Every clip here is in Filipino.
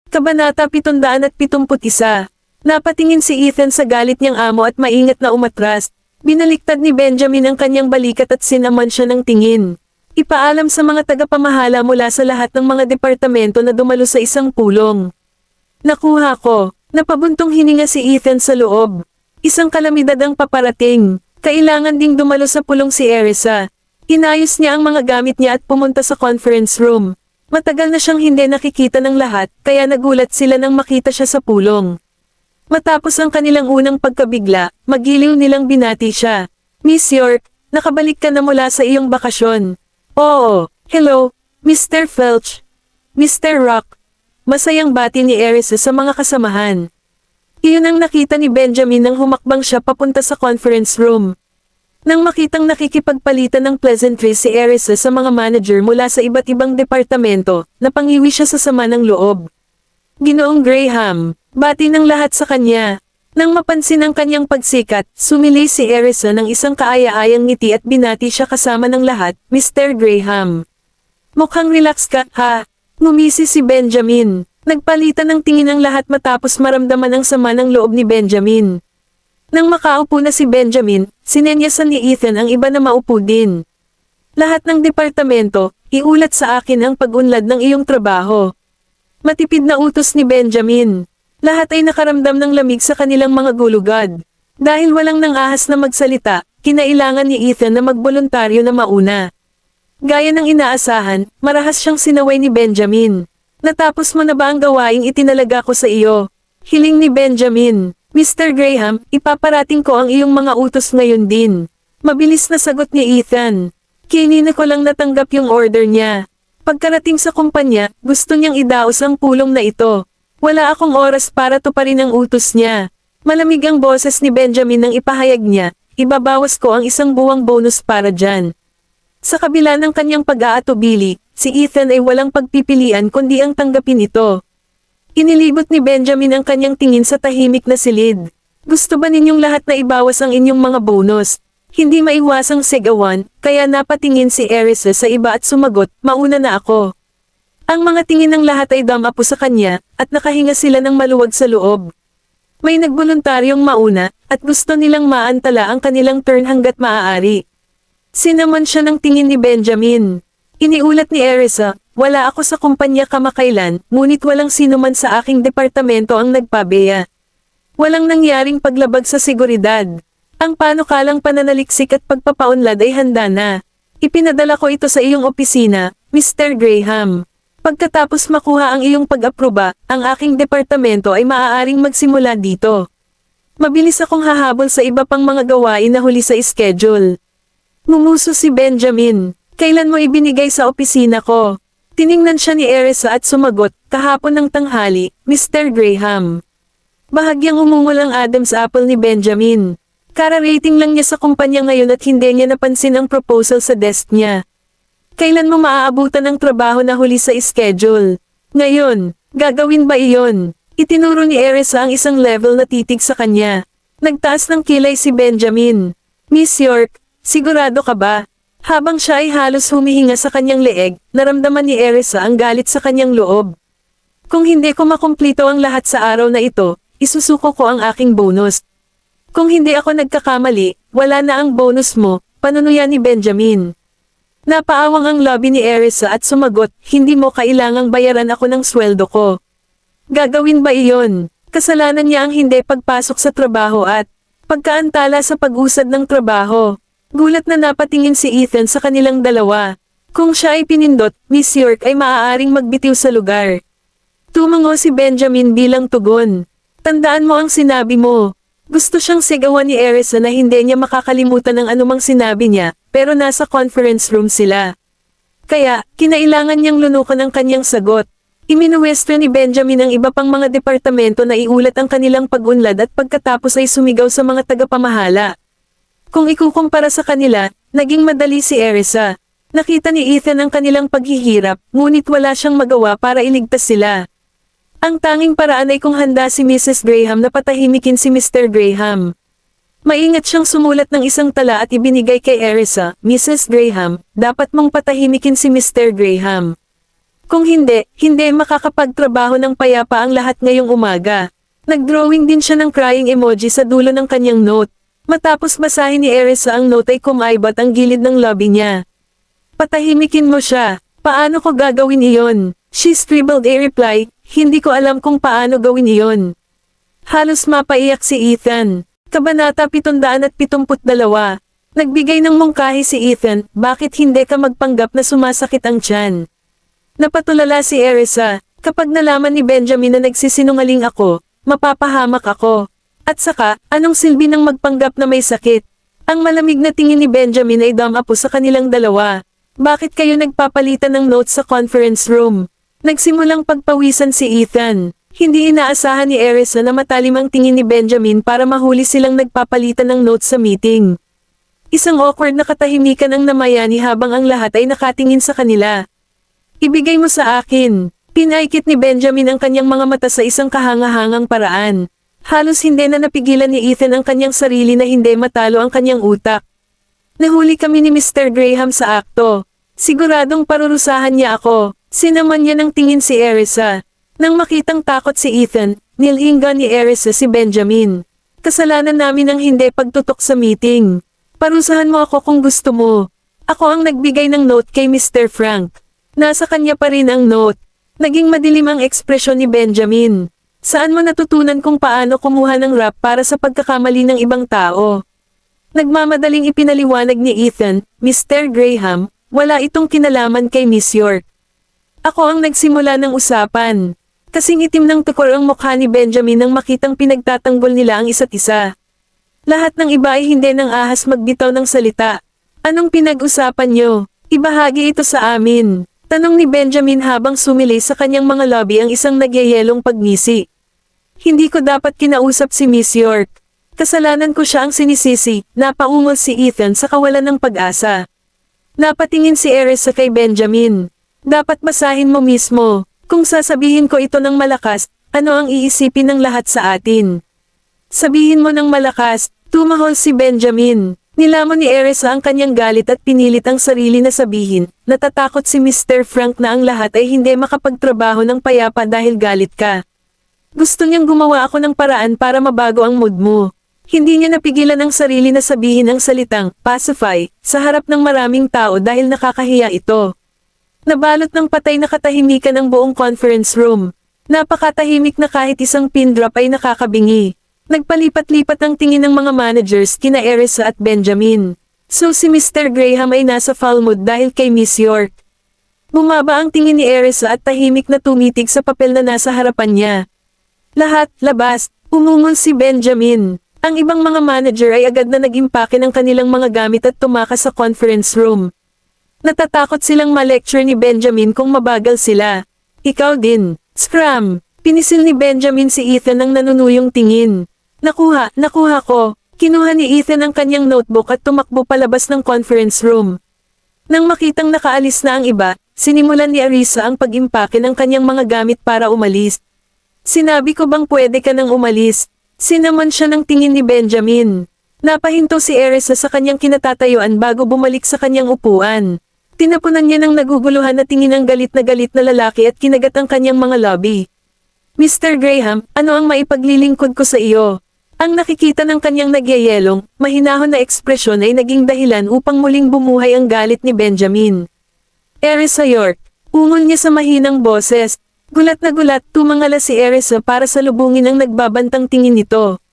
Kabanata 771. Napatingin si Ethan sa galit niyang amo at maingat na umatras. Binaliktad ni Benjamin ang kanyang balikat at sinaman siya ng tingin. Ipaalam sa mga tagapamahala mula sa lahat ng mga departamento na dumalo sa isang pulong. Nakuha ko. Napabuntong hininga si Ethan sa loob. Isang kalamidad ang paparating. Kailangan ding dumalo sa pulong si Erisa. Inayos niya ang mga gamit niya at pumunta sa conference room. Matagal na siyang hindi nakikita ng lahat, kaya nagulat sila nang makita siya sa pulong. Matapos ang kanilang unang pagkabigla, magiliw nilang binati siya. Miss York, nakabalik ka na mula sa iyong bakasyon. Oo, hello, Mr. Felch. Mr. Rock. Masayang bati ni Erisa sa mga kasamahan. Iyon ang nakita ni Benjamin nang humakbang siya papunta sa conference room. Nang makitang nakikipagpalitan ng pleasantries si Erisa sa mga manager mula sa iba't ibang departamento, napangiwi siya sa sama ng loob. Ginoong Graham, bati ng lahat sa kanya. Nang mapansin ang kanyang pagsikat, sumili si Erisa ng isang kaaya-ayang ngiti at binati siya kasama ng lahat, Mr. Graham. Mukhang relax ka, ha? Ngumisi si Benjamin. Nagpalitan ng tingin ang lahat matapos maramdaman ang sama ng loob ni Benjamin. Nang makaupo na si Benjamin, sinenyasan ni Ethan ang iba na maupo din. Lahat ng departamento, iulat sa akin ang pag-unlad ng iyong trabaho. Matipid na utos ni Benjamin. Lahat ay nakaramdam ng lamig sa kanilang mga gulugad. Dahil walang nang-ahas na magsalita, kinailangan ni Ethan na magboluntaryo na mauna. Gaya ng inaasahan, marahas siyang sinaway ni Benjamin. Natapos mo na ba ang gawaing itinalaga ko sa iyo? Hiling ni Benjamin. Mr. Graham, ipaparating ko ang iyong mga utos ngayon din. Mabilis na sagot ni Ethan. Kinina ko lang natanggap yung order niya. Pagkarating sa kumpanya, gusto niyang idaos ang pulong na ito. Wala akong oras para tuparin ang utos niya. Malamig ang boses ni Benjamin nang ipahayag niya, ibabawas ko ang isang buwang bonus para dyan. Sa kabila ng kanyang pag-aatubili, si Ethan ay walang pagpipilian kundi ang tanggapin ito. Inilibot ni Benjamin ang kanyang tingin sa tahimik na silid. Gusto ba ninyong lahat na ibawas ang inyong mga bonus? Hindi maiwasang sigawan, kaya napatingin si Erisa sa iba at sumagot, mauna na ako. Ang mga tingin ng lahat ay damapo sa kanya, at nakahinga sila ng maluwag sa loob. May nagboluntaryong mauna, at gusto nilang maantala ang kanilang turn hanggat maaari. Sinamon siya ng tingin ni Benjamin. Iniulat ni Erisa, wala ako sa kumpanya kamakailan, ngunit walang sino man sa aking departamento ang nagpabeya. Walang nangyaring paglabag sa seguridad. Ang panukalang pananaliksik at pagpapaunlad ay handa na. Ipinadala ko ito sa iyong opisina, Mr. Graham. Pagkatapos makuha ang iyong pag-aproba, ang aking departamento ay maaaring magsimula dito. Mabilis akong hahabol sa iba pang mga gawain na huli sa schedule. Ngumuso si Benjamin. Kailan mo ibinigay sa opisina ko? Tiningnan siya ni Erisa at sumagot, kahapon ng tanghali, Mr. Graham. Bahagyang umungol ang Adam's apple ni Benjamin. Kara-rating lang niya sa kumpanya ngayon at hindi niya napansin ang proposal sa desk niya. Kailan mo maaabutan ang trabaho na huli sa schedule? Ngayon, gagawin ba iyon? Itinuro ni Erisa ang isang level na titig sa kanya. Nagtaas ng kilay si Benjamin. Miss York, sigurado ka ba? Habang siya ay halos humihinga sa kanyang leeg, naramdaman ni Erisa ang galit sa kanyang loob. Kung hindi ko makumplito ang lahat sa araw na ito, isusuko ko ang aking bonus. Kung hindi ako nagkakamali, wala na ang bonus mo, panunuyan ni Benjamin. Napaawang ang lobby ni Erisa at sumagot, hindi mo kailangang bayaran ako ng sweldo ko. Gagawin ba iyon? Kasalanan niya ang hindi pagpasok sa trabaho at pagkaantala sa pag-usad ng trabaho. Gulat na napatingin si Ethan sa kanilang dalawa. Kung siya ay pinindot, Miss York ay maaaring magbitiw sa lugar. Tumango si Benjamin bilang tugon. Tandaan mo ang sinabi mo. Gusto siyang sigawan ni Erisa na hindi niya makakalimutan ng anumang sinabi niya, pero nasa conference room sila. Kaya, kinailangan niyang lunukan ang kanyang sagot. Iminuwestyo ni Benjamin ang iba pang mga departamento na iulat ang kanilang pag-unlad at pagkatapos ay sumigaw sa mga tagapamahala. Kung ikukumpara sa kanila, naging madali si Erisa. Nakita ni Ethan ang kanilang paghihirap, ngunit wala siyang magawa para iligtas sila. Ang tanging paraan ay kung handa si Mrs. Graham na patahimikin si Mr. Graham. Maingat siyang sumulat ng isang tala at ibinigay kay Erisa, Mrs. Graham, dapat mong patahimikin si Mr. Graham. Kung hindi, hindi makakapagtrabaho ng payapa ang lahat ngayong umaga. Nagdrawing din siya ng crying emoji sa dulo ng kanyang note. Matapos basahin ni Erisa ang note ay kumaibat ang gilid ng lobby niya. Patahimikin mo siya. Paano ko gagawin iyon? She scribbled a reply, hindi ko alam kung paano gawin iyon. Halos mapaiyak si Ethan. Kabanata 772. Nagbigay ng mungkahi si Ethan, bakit hindi ka magpanggap na sumasakit ang tiyan? Napatulala si Erisa, kapag nalaman ni Benjamin na nagsisinungaling ako, mapapahamak ako. At saka, anong silbi ng magpanggap na may sakit? Ang malamig na tingin ni Benjamin ay damapo sa kanilang dalawa. Bakit kayo nagpapalitan ng notes sa conference room? Nagsimulang pagpawisan si Ethan. Hindi inaasahan ni Erisa na matalim ang tingin ni Benjamin para mahuli silang nagpapalitan ng notes sa meeting. Isang awkward na katahimikan ang namayani habang ang lahat ay nakatingin sa kanila. Ibigay mo sa akin. Pinaikit ni Benjamin ang kanyang mga mata sa isang kahangahangang paraan. Halos hindi na napigilan ni Ethan ang kanyang sarili na hindi matalo ang kanyang utak. Nahuli kami ni Mr. Graham sa akto. Siguradong parurusahan niya ako. Sinaman niya ng tingin si Erisa. Nang makitang takot si Ethan, nilingga ni Erisa si Benjamin. Kasalanan namin ang hindi pagtutok sa meeting. Parusahan mo ako kung gusto mo. Ako ang nagbigay ng note kay Mr. Frank. Nasa kanya pa rin ang note. Naging madilim ang ekspresyon ni Benjamin. Saan mo natutunan kung paano kumuha ng rap para sa pagkakamali ng ibang tao? Nagmamadaling ipinaliwanag ni Ethan, Mr. Graham, wala itong kinalaman kay Miss York. Ako ang nagsimula ng usapan. Kasing itim ng tukor ang mukha ni Benjamin nang makitang pinagtatanggol nila ang isa't isa. Lahat ng iba ay hindi nang ahas magbitaw ng salita. Anong pinag-usapan niyo? Ibahagi ito sa amin. Tanong ni Benjamin habang sumili sa kanyang mga lobby ang isang nagyayelong pagngisi. Hindi ko dapat kinausap si Miss York. Kasalanan ko siya ang sinisisi, napaungol si Ethan sa kawalan ng pag-asa. Napatingin si Erisa kay Benjamin. Dapat basahin mo mismo. Kung sasabihin ko ito ng malakas, ano ang iisipin ng lahat sa atin? Sabihin mo ng malakas, tumahol si Benjamin. Nilamon ni Erisa ang kanyang galit at pinilit ang sarili na sabihin, natatakot si Mr. Frank na ang lahat ay hindi makapagtrabaho ng payapa dahil galit ka. Gusto niyang gumawa ako ng paraan para mabago ang mood mo. Hindi niya napigilan ang sarili na sabihin ang salitang, pacify, sa harap ng maraming tao dahil nakakahiya ito. Nabalot ng patay na katahimikan ang buong conference room. Napakatahimik na kahit isang pin drop ay nakakabingi. Nagpalipat-lipat ang tingin ng mga managers kina Erisa at Benjamin. So si Mr. Graham ay nasa foul mood dahil kay Miss York. Bumaba ang tingin ni Erisa at tahimik na tumitig sa papel na nasa harapan niya. Lahat, labas, umungol si Benjamin. Ang ibang mga manager ay agad na nag-impake ng kanilang mga gamit at tumakas sa conference room. Natatakot silang ma-lecture ni Benjamin kung mabagal sila. Ikaw din, Scram. Pinisil ni Benjamin si Ethan ng nanunuyong tingin. Nakuha ko. Kinuha ni Ethan ang kanyang notebook at tumakbo palabas ng conference room. Nang makitang nakaalis na ang iba, sinimulan ni Erisa ang pag-impake ng kanyang mga gamit para umalis. Sinabi ko bang pwede ka nang umalis? Sinamon siya ng tingin ni Benjamin. Napahinto si Erisa sa kanyang kinatatayuan bago bumalik sa kanyang upuan. Tinapunan niya ng naguguluhan na tingin ng galit na lalaki at kinagat ang kanyang mga lobby. Mr. Graham, ano ang maipaglilingkod ko sa iyo? Ang nakikita ng kanyang nagyayelong, mahinahon na ekspresyon ay naging dahilan upang muling bumuhay ang galit ni Benjamin. Erisa York, ungol niya sa mahinang boses. Gulat na gulat, tumangala si Erisa para salubungin ang nagbabantang tingin nito.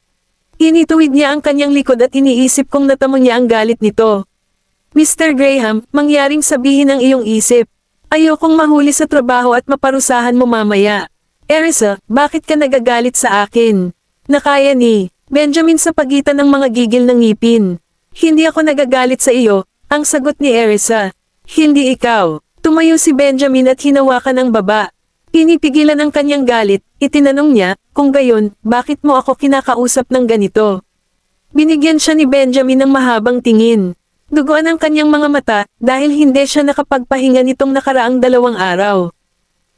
Inituwid niya ang kanyang likod at iniisip kung natamo niya ang galit nito. Mr. Graham, mangyaring sabihin ang iyong isip. Ayokong mahuli sa trabaho at maparusahan mo mamaya. Erisa, bakit ka nagagalit sa akin? Nakaya ni Benjamin sa pagitan ng mga gigil ng ngipin. Hindi ako nagagalit sa iyo, ang sagot ni Erisa. Hindi ikaw. Tumayo si Benjamin at hinawakan ang baba. Pinipigilan ang kanyang galit, itinanong niya, kung gayon, bakit mo ako kinakausap ng ganito? Binigyan siya ni Benjamin ng mahabang tingin. Duguan ang kanyang mga mata, dahil hindi siya nakapagpahinga nitong nakaraang 2 araw.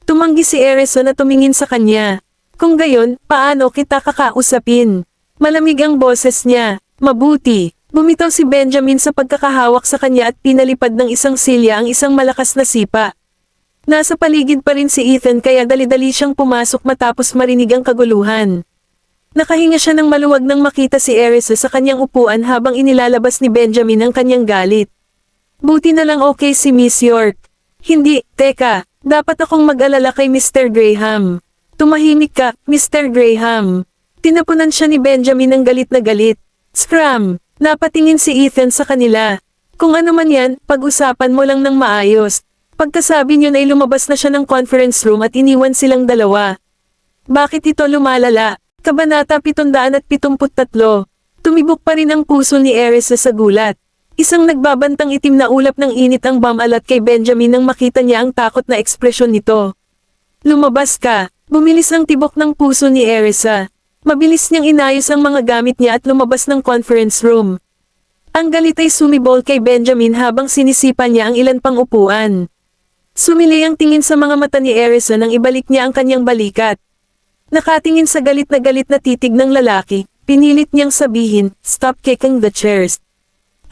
Tumanggi si Erisa na tumingin sa kanya. Kung gayon, paano kita kakausapin? Malamig ang boses niya. Mabuti. Bumitaw si Benjamin sa pagkakahawak sa kanya at pinalipad ng isang silya ang isang malakas na sipa. Nasa paligid pa rin si Ethan kaya dali-dali siyang pumasok matapos marinig ang kaguluhan. Nakahinga siya ng maluwag nang makita si Erisa sa kanyang upuan habang inilalabas ni Benjamin ang kanyang galit. Buti na lang okay si Miss York. Hindi, teka, dapat akong mag-alala kay Mr. Graham. Tumahimik ka, Mr. Graham. Tinapunan siya ni Benjamin ng galit na galit. Scram! Napatingin si Ethan sa kanila. Kung ano man yan, pag-usapan mo lang ng maayos. Pagkasabi niyo ay lumabas na siya ng conference room at iniwan silang dalawa. Bakit ito lumalala? Kabanata 773. Tumibok pa rin ang puso ni Erisa sa gulat. Isang nagbabantang itim na ulap ng init ang bumalat kay Benjamin nang makita niya ang takot na ekspresyon nito. Lumabas ka, bumilis ang tibok ng puso ni Erisa. Mabilis niyang inayos ang mga gamit niya at lumabas ng conference room. Ang galit ay sumibol kay Benjamin habang sinisipan niya ang ilan pang upuan. Sumili ang tingin sa mga mata ni Erisa nang ibalik niya ang kanyang balikat. Nakatingin sa galit na titig ng lalaki, pinilit niyang sabihin, "Stop kicking the chairs."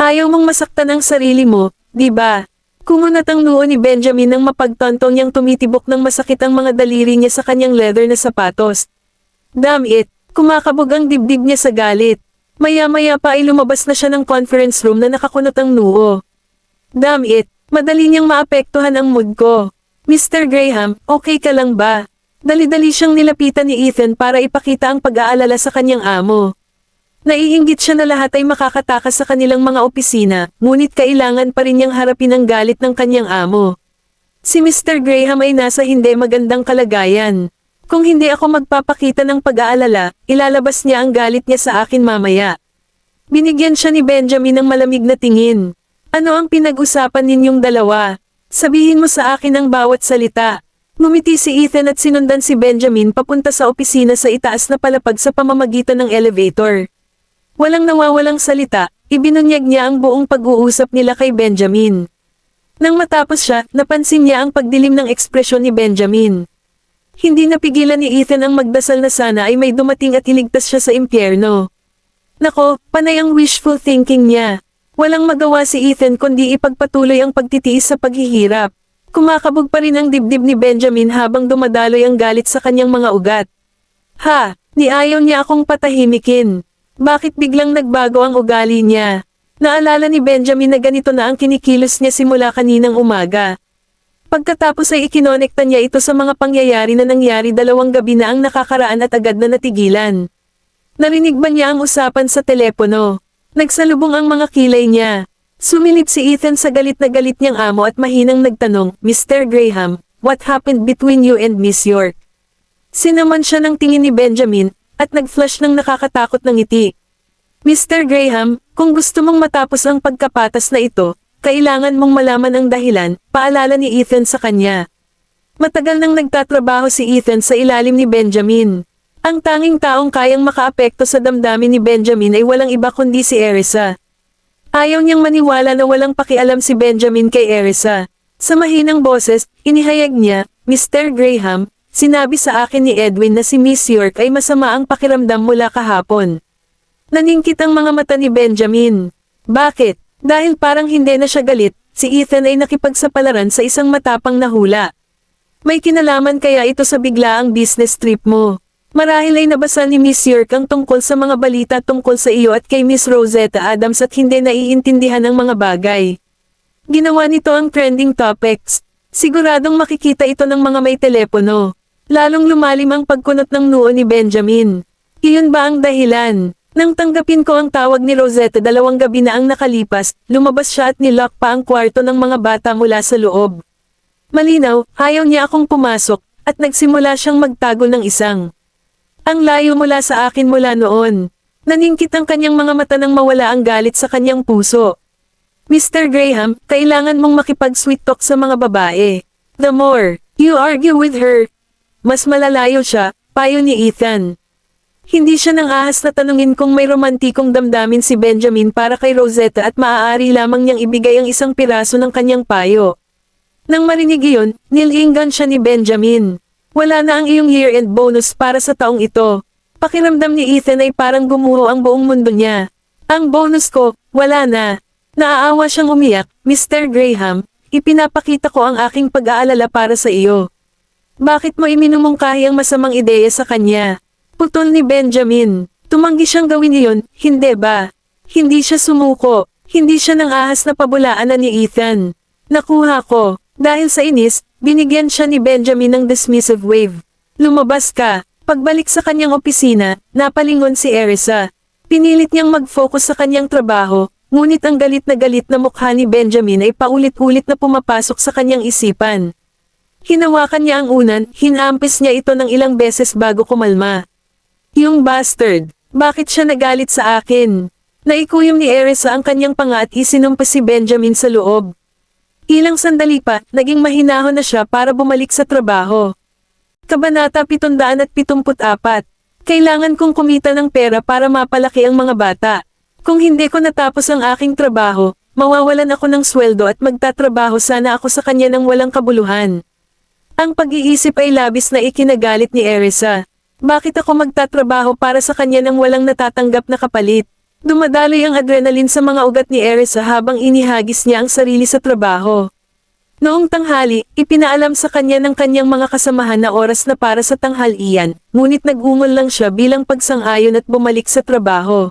Ayaw mong masaktan ang sarili mo, di ba? Kumunat ang noo ni Benjamin nang mapagtontong niyang tumitibok ng masakit ang mga daliri niya sa kanyang leather na sapatos. Damn it, kumakabog ang dibdib niya sa galit. Maya-maya pa ay lumabas na siya ng conference room na nakakunot ang noo. Damn it, madali niyang maapektuhan ang mood ko. Mr. Graham, okay ka lang ba? Dali-dali siyang nilapitan ni Ethan para ipakita ang pag-aalala sa kanyang amo. Naiinggit siya na lahat ay makakatakas sa kanilang mga opisina, ngunit kailangan pa rin niyang harapin ang galit ng kanyang amo. Si Mr. Graham ay nasa hindi magandang kalagayan. Kung hindi ako magpapakita ng pag-aalala, ilalabas niya ang galit niya sa akin mamaya. Binigyan siya ni Benjamin ng malamig na tingin. Ano ang pinag-usapan ninyong dalawa? Sabihin mo sa akin ang bawat salita. Ngumiti si Ethan at sinundan si Benjamin papunta sa opisina sa itaas na palapag sa pamamagitan ng elevator. Walang nawawalang salita, ibinunyag niya ang buong pag-uusap nila kay Benjamin. Nang matapos siya, napansin niya ang pagdilim ng ekspresyon ni Benjamin. Hindi napigilan ni Ethan ang magdasal na sana ay may dumating at iligtas siya sa impyerno. Nako, panay ang wishful thinking niya. Walang magawa si Ethan kundi ipagpatuloy ang pagtitiis sa paghihirap. Kumakabog pa rin ang dibdib ni Benjamin habang dumadaloy ang galit sa kanyang mga ugat. Ha, niayaw niya akong patahimikin. Bakit biglang nagbago ang ugali niya? Naalala ni Benjamin na ganito na ang kinikilos niya simula kaninang umaga. Pagkatapos ay ikinonekta niya ito sa mga pangyayari na nangyari 2 gabi na ang nakakaraan at agad na natigilan. Narinig ba niya ang usapan sa telepono? Nagsalubong ang mga kilay niya. Sumilip si Ethan sa galit niyang amo at mahinang nagtanong, "Mr. Graham, what happened between you and Miss York?" Sinaman siya ng tingin ni Benjamin, at nag-flash ng nakakatakot na ngiti. Mr. Graham, kung gusto mong matapos ang pagkapatas na ito, kailangan mong malaman ang dahilan, paalala ni Ethan sa kanya. Matagal nang nagtatrabaho si Ethan sa ilalim ni Benjamin. Ang tanging taong kayang makaapekto sa damdamin ni Benjamin ay walang iba kundi si Erisa. Ayaw niyang maniwala na walang pakialam si Benjamin kay Erisa. Sa mahinang boses, inihayag niya, "Mr. Graham, sinabi sa akin ni Edwin na si Miss York ay masama ang pakiramdam mula kahapon." Naningkit ang mga mata ni Benjamin. Bakit? Dahil parang hindi na siya galit, si Ethan ay nakipagsapalaran sa isang matapang na hula. May kinalaman kaya ito sa biglaang business trip mo? Marahil ay nabasa ni Miss York ang tungkol sa mga balita tungkol sa iyo at kay Miss Rosetta Adams at hindi naiintindihan ang mga bagay. Ginawa nito ang trending topics. Siguradong makikita ito ng mga may telepono. Lalong lumalim ang pagkunot ng noo ni Benjamin. Iyon ba ang dahilan? Nang tanggapin ko ang tawag ni Rosetta 2 gabi na ang nakalipas, lumabas siya at nilock pa ang kwarto ng mga bata mula sa loob. Malinaw, ayaw niya akong pumasok, at nagsimula siyang magtago ng isang. Ang layo mula sa akin mula noon. Naningkit ang kanyang mga mata nang mawala ang galit sa kanyang puso. Mr. Graham, kailangan mong makipag-sweet talk sa mga babae. The more you argue with her, mas malalayo siya, payo ni Ethan. Hindi siya nang ahas na tanungin kung may romantikong damdamin si Benjamin para kay Rosetta at maaari lamang niyang ibigay ang isang piraso ng kanyang payo. Nang marinig iyon, nilinggan siya ni Benjamin. Wala na ang iyong year-end bonus para sa taong ito. Pakiramdam ni Ethan ay parang gumuho ang buong mundo niya. Ang bonus ko, wala na. Naaawa siyang umiyak, Mr. Graham, ipinapakita ko ang aking pag-aalala para sa iyo. Bakit mo iminumungkahi ang masamang ideya sa kanya? Putol ni Benjamin. Tumanggi siyang gawin iyon, hindi ba? Hindi siya sumuko. Hindi siya nang ahas na pabulaanan ni Ethan. Nakuha ko. Dahil sa inis, binigyan siya ni Benjamin ng dismissive wave. Lumabas ka. Pagbalik sa kanyang opisina, napalingon si Erisa. Pinilit niyang mag-focus sa kanyang trabaho, ngunit ang galit na mukha ni Benjamin ay paulit-ulit na pumapasok sa kanyang isipan. Hinawakan niya ang unan, hinampis niya ito ng ilang beses bago kumalma. Yung bastard, bakit siya nagalit sa akin? Naikuyom ni Erisa ang kanyang panga at isinumpas si Benjamin sa loob. Ilang sandali pa, naging mahinahon na siya para bumalik sa trabaho. Kabanata 774. Kailangan kong kumita ng pera para mapalaki ang mga bata. Kung hindi ko natapos ang aking trabaho, mawawalan ako ng sweldo at magtatrabaho sana ako sa kanya ng walang kabuluhan. Ang pag-iisip ay labis na ikinagalit ni Erisa. Bakit ako magtatrabaho para sa kanya ng walang natatanggap na kapalit? Dumadaloy ang adrenaline sa mga ugat ni Erisa habang inihagis niya ang sarili sa trabaho. Noong tanghali, ipinaalam sa kanya ng kanyang mga kasamahan na oras na para sa tanghalian, ngunit nag-ungol lang siya bilang pagsang-ayon at bumalik sa trabaho.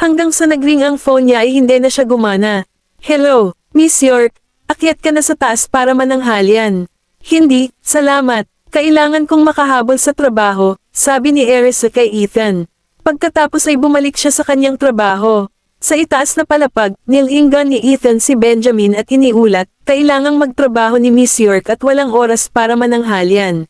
Hanggang sa nagring ang phone niya ay hindi na siya gumana. Hello, Miss York, akyat ka na sa taas para mananghalian. Hindi, salamat, kailangan kong makahabol sa trabaho, sabi ni Erisa kay Ethan. Pagkatapos ay bumalik siya sa kanyang trabaho. Sa itaas na palapag, nilinggan ni Ethan si Benjamin at iniulat, kailangang magtrabaho ni Miss York at walang oras para mananghalian.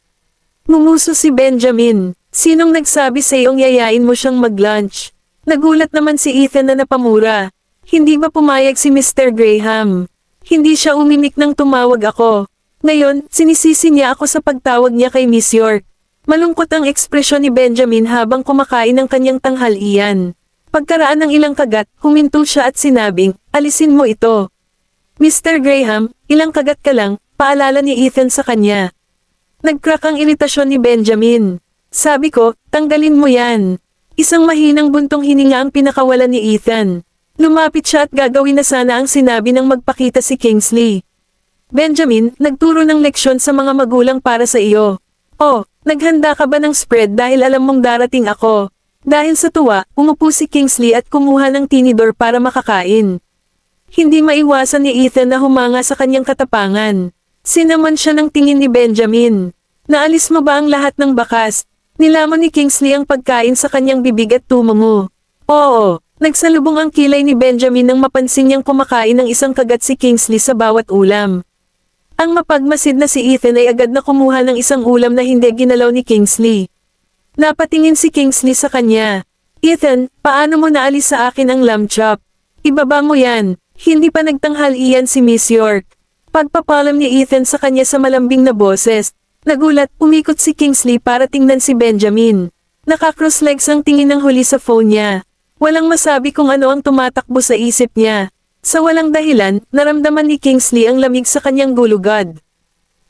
Ngumuso si Benjamin, sinong nagsabi sa iyong yayain mo siyang mag-lunch? Nagulat naman si Ethan na napamura. Hindi ba pumayag si Mr. Graham? Hindi siya umimik nang tumawag ako. Ngayon, sinisisi niya ako sa pagtawag niya kay Miss York. Malungkot ang ekspresyon ni Benjamin habang kumakain ng kanyang tanghalian. Pagkaraan ng ilang kagat, huminto siya at sinabing, alisin mo ito. Mr. Graham, ilang kagat ka lang, paalala ni Ethan sa kanya. Nag-crack ang iritasyon ni Benjamin. Sabi ko, tanggalin mo yan. Isang mahinang buntong hininga ang pinakawalan ni Ethan. Lumapit siya at gagawin na sana ang sinabi ng magpakita si Kingsley. Benjamin, nagturo ng leksyon sa mga magulang para sa iyo. Oh, naghanda ka ba ng spread dahil alam mong darating ako? Dahil sa tuwa, umupo si Kingsley at kumuha ng tinidor para makakain. Hindi maiwasan ni Ethan na humanga sa kanyang katapangan. Sinaman siya ng tingin ni Benjamin. Naalis mo ba ang lahat ng bakas? Nilamon ni Kingsley ang pagkain sa kanyang bibig at tumango. Oo, nagsalubong ang kilay ni Benjamin nang mapansin niyang kumakain ng isang kagat si Kingsley sa bawat ulam. Ang mapagmasid na si Ethan ay agad na kumuha ng isang ulam na hindi ginalaw ni Kingsley. Napatingin si Kingsley sa kanya. Ethan, paano mo naalis sa akin ang lamb chop? Ibaba mo yan. Hindi pa nagtanghalian si Miss York. Pagpapalam ni Ethan sa kanya sa malambing na boses. Nagulat, umikot si Kingsley para tingnan si Benjamin. Nakakross legs ang tingin ng huli sa phone niya. Walang masabi kung ano ang tumatakbo sa isip niya. Sa walang dahilan, naramdaman ni Kingsley ang lamig sa kanyang gulugad.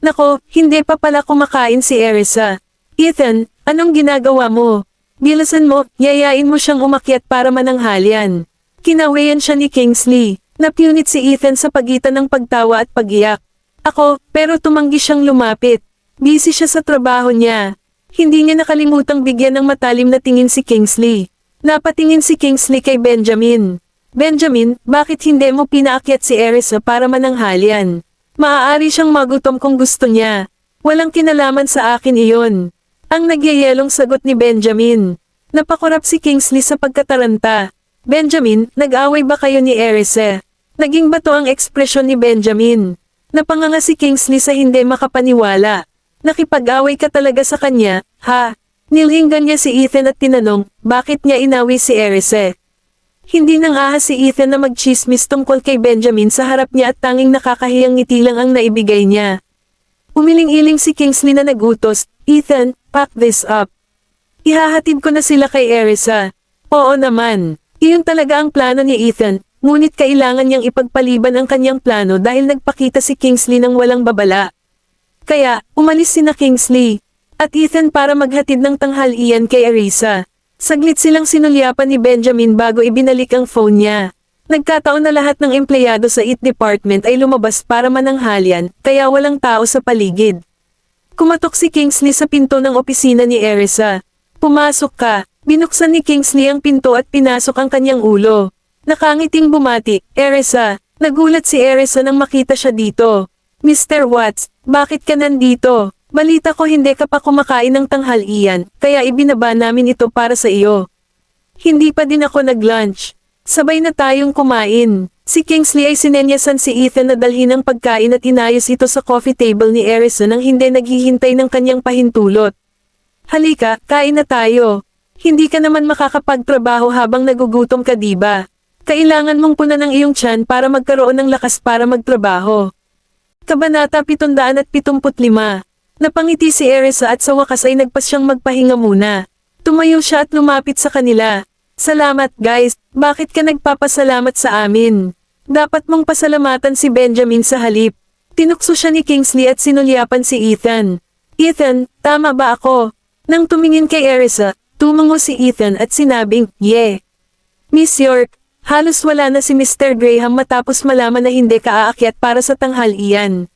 Nako, hindi pa pala kumakain si Erisa. Ethan, anong ginagawa mo? Bilasan mo, yayain mo siyang umakyat para mananghalian. Kinawayan siya ni Kingsley. Napunit si Ethan sa pagitan ng pagtawa at pag-iyak. Ako, pero tumanggi siyang lumapit. Busy siya sa trabaho niya. Hindi niya nakalimutang bigyan ng matalim na tingin si Kingsley. Napatingin si Kingsley kay Benjamin. Benjamin, bakit hindi mo pinaakyat si Erisa para mananghalian? Maaari siyang magutom kung gusto niya. Walang kinalaman sa akin iyon. Ang nagyayelong sagot ni Benjamin. Napakurap si Kingsley sa pagkataranta. Benjamin, nag-away ba kayo ni Erisa? Naging bato ang ekspresyon ni Benjamin. Napanganga si Kingsley sa hindi makapaniwala. Nakipag-away ka talaga sa kanya, ha? Nilhinggan niya si Ethan at tinanong, bakit niya inawi si Erisa? Hindi nang ahas si Ethan na magchismis tungkol kay Benjamin sa harap niya at tanging nakakahiyang ngiti lang ang naibigay niya. Umiling-iling si Kingsley na nagutos, Ethan, pack this up. Ihahatid ko na sila kay Erisa. Oo naman. Iyon talaga ang plano ni Ethan, ngunit kailangan niyang ipagpaliban ang kanyang plano dahil nagpakita si Kingsley ng walang babala. Kaya, umalis sina Kingsley at Ethan para maghatid ng tanghalian kay Erisa. Saglit silang sinulyapan ni Benjamin bago ibinalik ang phone niya. Nagkataon na lahat ng empleyado sa IT department ay lumabas para mananghalian, kaya walang tao sa paligid. Kumatok si Kingsley sa pinto ng opisina ni Erisa. "Pumasok ka." Binuksan ni Kingsley ang pinto at pinasok ang kanyang ulo. Nakangiting bumati, "Erisa." Nagulat si Erisa nang makita siya dito. "Mr. Watts, bakit ka nandito? Balita ko hindi ka pa kumakain ng tanghalian, kaya ibinaba namin ito para sa iyo." "Hindi pa din ako nag-lunch. Sabay na tayong kumain." Si Kingsley ay sinenyasan si Ethan na dalhin ang pagkain at inayos ito sa coffee table ni Erisa nang hindi naghihintay ng kanyang pahintulot. "Halika, kain na tayo. Hindi ka naman makakapagtrabaho habang nagugutom ka, diba? Kailangan mong punan ang iyong tiyan para magkaroon ng lakas para magtrabaho." Kabanata 775. Napangiti si Erisa at sa wakas ay nagpasyang magpahinga muna. Tumayo siya at lumapit sa kanila. "Salamat guys, bakit ka nagpapasalamat sa amin? Dapat mong pasalamatan si Benjamin sa halip." Tinukso siya ni Kingsley at sinulyapan si Ethan. "Ethan, tama ba ako?" Nang tumingin kay Erisa, tumango si Ethan at sinabing, "Yeah." "Miss York, halos wala na si Mr. Graham matapos malaman na hindi ka aakyat para sa tanghalian."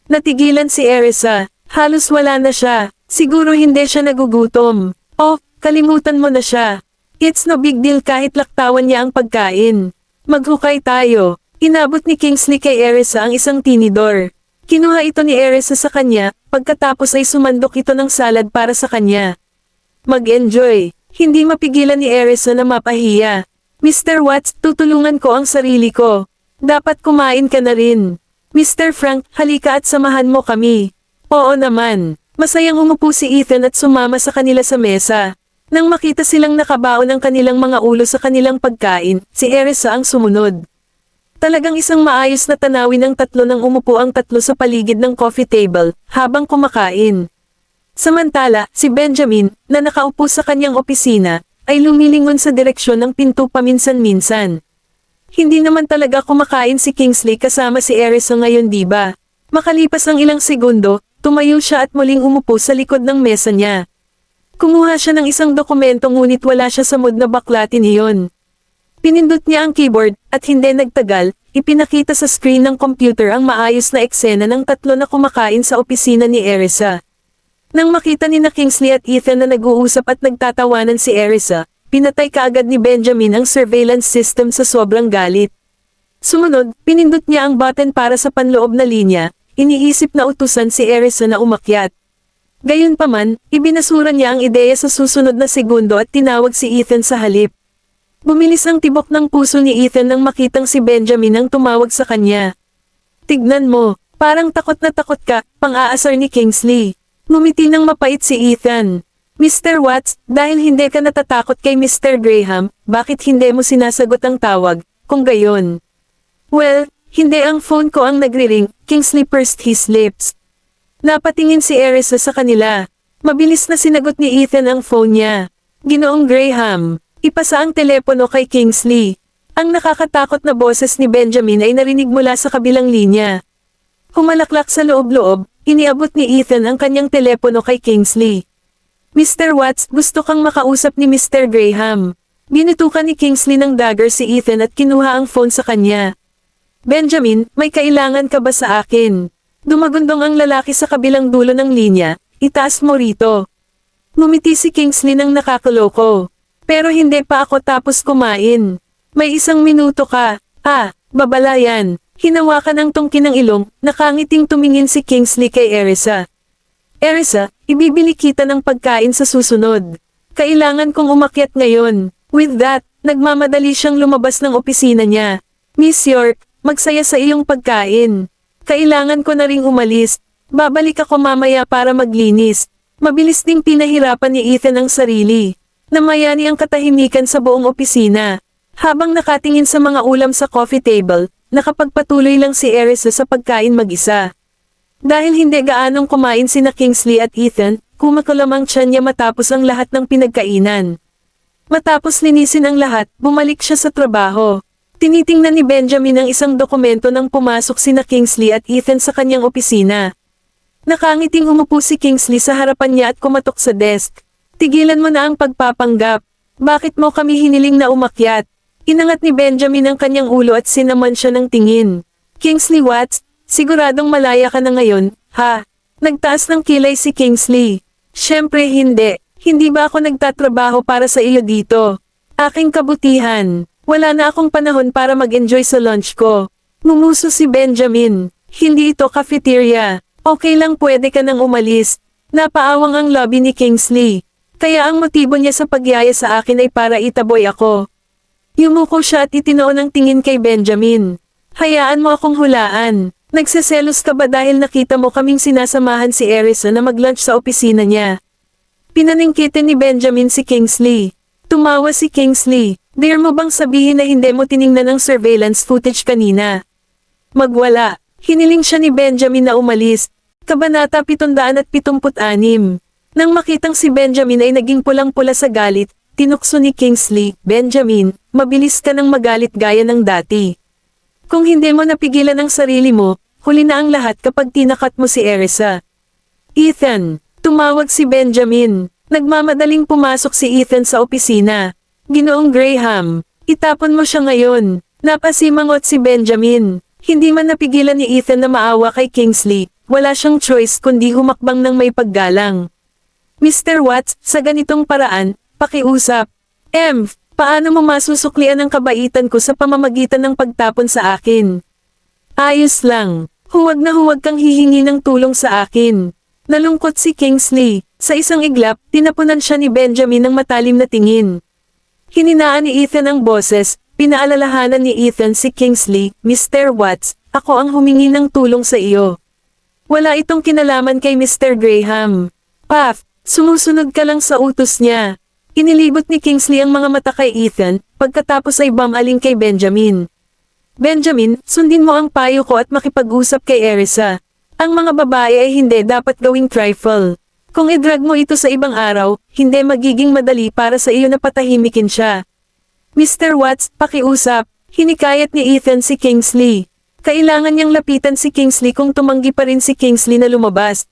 Natigilan si Erisa. Halos wala na siya. Siguro hindi siya nagugutom. "Oh, kalimutan mo na siya. It's no big deal kahit laktawan niya ang pagkain. Maghukay tayo." Inabot ni Kingsley kay Erisa ang isang tinidor. Kinuha ito ni Erisa sa kanya, pagkatapos ay sumandok ito ng salad para sa kanya. "Mag-enjoy." Hindi mapigilan ni Erisa na mapahiya. "Mr. Watts, tutulungan ko ang sarili ko. Dapat kumain ka na rin. Mr. Frank, halika at samahan mo kami." "Oo naman." Masayang umupo si Ethan at sumama sa kanila sa mesa. Nang makita silang nakabaon ang kanilang mga ulo sa kanilang pagkain, si Erisa ang sumunod. Talagang isang maayos na tanawin ng tatlo nang umupo ang tatlo sa paligid ng coffee table, habang kumakain. Samantala, si Benjamin, na nakaupo sa kanyang opisina, ay lumilingon sa direksyon ng pinto paminsan-minsan. Hindi naman talaga kumakain si Kingsley kasama si Erisa ngayon, diba? Makalipas ang ilang segundo, tumayo siya at muling umupo sa likod ng mesa niya. Kumuha siya ng isang dokumento ngunit wala siya sa mood na baklatin iyon. Pinindot niya ang keyboard, at hindi nagtagal, ipinakita sa screen ng computer ang maayos na eksena ng tatlo na kumakain sa opisina ni Erisa. Nang makita ni na Kingsley at Ethan na nag-uusap at nagtatawanan si Erisa, pinatay kaagad ni Benjamin ang surveillance system sa sobrang galit. Sumunod, pinindot niya ang button para sa panloob na linya, iniisip na utusan si Erisa na umakyat. Gayunpaman, ibinasura niya ang ideya sa susunod na segundo at tinawag si Ethan sa halip. Bumilis ang tibok ng puso ni Ethan nang makitang si Benjamin ang tumawag sa kanya. "Tignan mo, parang takot na takot ka," pang-aasar ni Kingsley. Ngumiti ng mapait si Ethan. "Mr. Watts, dahil hindi ka natatakot kay Mr. Graham, bakit hindi mo sinasagot ang tawag, kung gayon?" "Well, hindi ang phone ko ang nagri-ring," Kingsley pursed his lips. Napatingin si Erisa sa kanila. Mabilis na sinagot ni Ethan ang phone niya. "Ginoong Graham." Ipasa ang telepono kay Kingsley. Ang nakakatakot na boses ni Benjamin ay narinig mula sa kabilang linya. Humalaklak sa loob-loob, iniabot ni Ethan ang kanyang telepono kay Kingsley. "Mr. Watts, gusto kang makausap ni Mr. Graham." Binutukan ni Kingsley ng dagger si Ethan at kinuha ang phone sa kanya. "Benjamin, may kailangan ka ba sa akin?" Dumagundong ang lalaki sa kabilang dulo ng linya, "Itaas mo rito." Ngumiti si Kingsley ng nakakaloko. "Pero hindi pa ako tapos kumain. May 1 minuto ka." "Ah, babala yan." Hinawakan ang tungkin ng ilong, nakangiting tumingin si Kingsley kay Erisa. "Erisa, ibibili kita ng pagkain sa susunod. Kailangan kong umakyat ngayon." With that, nagmamadali siyang lumabas ng opisina niya. "Miss York, magsaya sa iyong pagkain. Kailangan ko na ring umalis. Babalik ako mamaya para maglinis." Mabilis ding pinahirapan ni Ethan ang sarili. Namayani ang katahimikan sa buong opisina. Habang nakatingin sa mga ulam sa coffee table, nakapagpatuloy lang si Erisa sa pagkain mag-isa. Dahil hindi gaanong kumain sina Kingsley at Ethan, kumakulam ang tiyan niya matapos ang lahat ng pinagkainan. Matapos linisin ang lahat, bumalik siya sa trabaho. Tinitingnan ni Benjamin ang isang dokumento nang pumasok sina Kingsley at Ethan sa kanyang opisina. Nakangiting umupo si Kingsley sa harapan niya at kumatok sa desk. "Tigilan mo na ang pagpapanggap. Bakit mo kami hiniling na umakyat? Inangat ni Benjamin ang kanyang ulo at sinaman siya ng tingin. Kingsley Watts, siguradong malaya ka na ngayon, ha? Nagtaas ng kilay si Kingsley. Siyempre hindi. Hindi ba ako nagtatrabaho para sa iyo dito? Aking kabutihan. Wala na akong panahon para mag-enjoy sa lunch ko. Ngumuso si Benjamin. Hindi ito cafeteria. Okay lang, pwede ka nang umalis. Napaawang ang lobby ni Kingsley. Kaya ang motibo niya sa pagyaya sa akin ay para itaboy ako. Yumuko siya at itinoon ang tingin kay Benjamin. Hayaan mo akong hulaan. Nagseselos ka ba dahil nakita mo kaming sinasamahan si Erisa na mag-lunch sa opisina niya? Pinaningkitin ni Benjamin si Kingsley. Tumawa si Kingsley. Dare mo bang sabihin na hindi mo tiningnan ang surveillance footage kanina? Magwala. Hiniling siya ni Benjamin na umalis. Kabanata 776. Nang makitang si Benjamin ay naging pulang-pula sa galit, tinukso ni Kingsley, Benjamin, mabilis ka nang magalit gaya ng dati. Kung hindi mo napigilan ang sarili mo, huli na ang lahat kapag tinakat mo si Erisa. Ethan, tumawag si Benjamin. Nagmamadaling pumasok si Ethan sa opisina. Ginoong Graham, itapon mo siya ngayon. Napasimangot si Benjamin. Hindi man napigilan ni Ethan na maawa kay Kingsley, wala siyang choice kundi humakbang ng may paggalang. Mr. Watts, sa ganitong paraan, pakiusap. Paano mo masusuklian ang kabaitan ko sa pamamagitan ng pagtapon sa akin? Ayos lang. Huwag na huwag kang hihingi ng tulong sa akin. Nalungkot si Kingsley. Sa isang iglap, tinapunan siya ni Benjamin ng matalim na tingin. Hininaan ni Ethan ang boses, pinaalalahanan ni Ethan si Kingsley, Mr. Watts, ako ang humingi ng tulong sa iyo. Wala itong kinalaman kay Mr. Graham. Puff, sumusunod ka lang sa utos niya. Inilibot ni Kingsley ang mga mata kay Ethan, pagkatapos ay bumaling kay Benjamin. Benjamin, sundin mo ang payo ko at makipag-usap kay Erisa. Ang mga babae ay hindi dapat gawing trifle. Kung idrag mo ito sa ibang araw, hindi magiging madali para sa iyo na patahimikin siya. Mr. Watts, pakiusap, hinikayat ni Ethan si Kingsley. Kailangan niyang lapitan si Kingsley kung tumanggi pa rin si Kingsley na lumabas.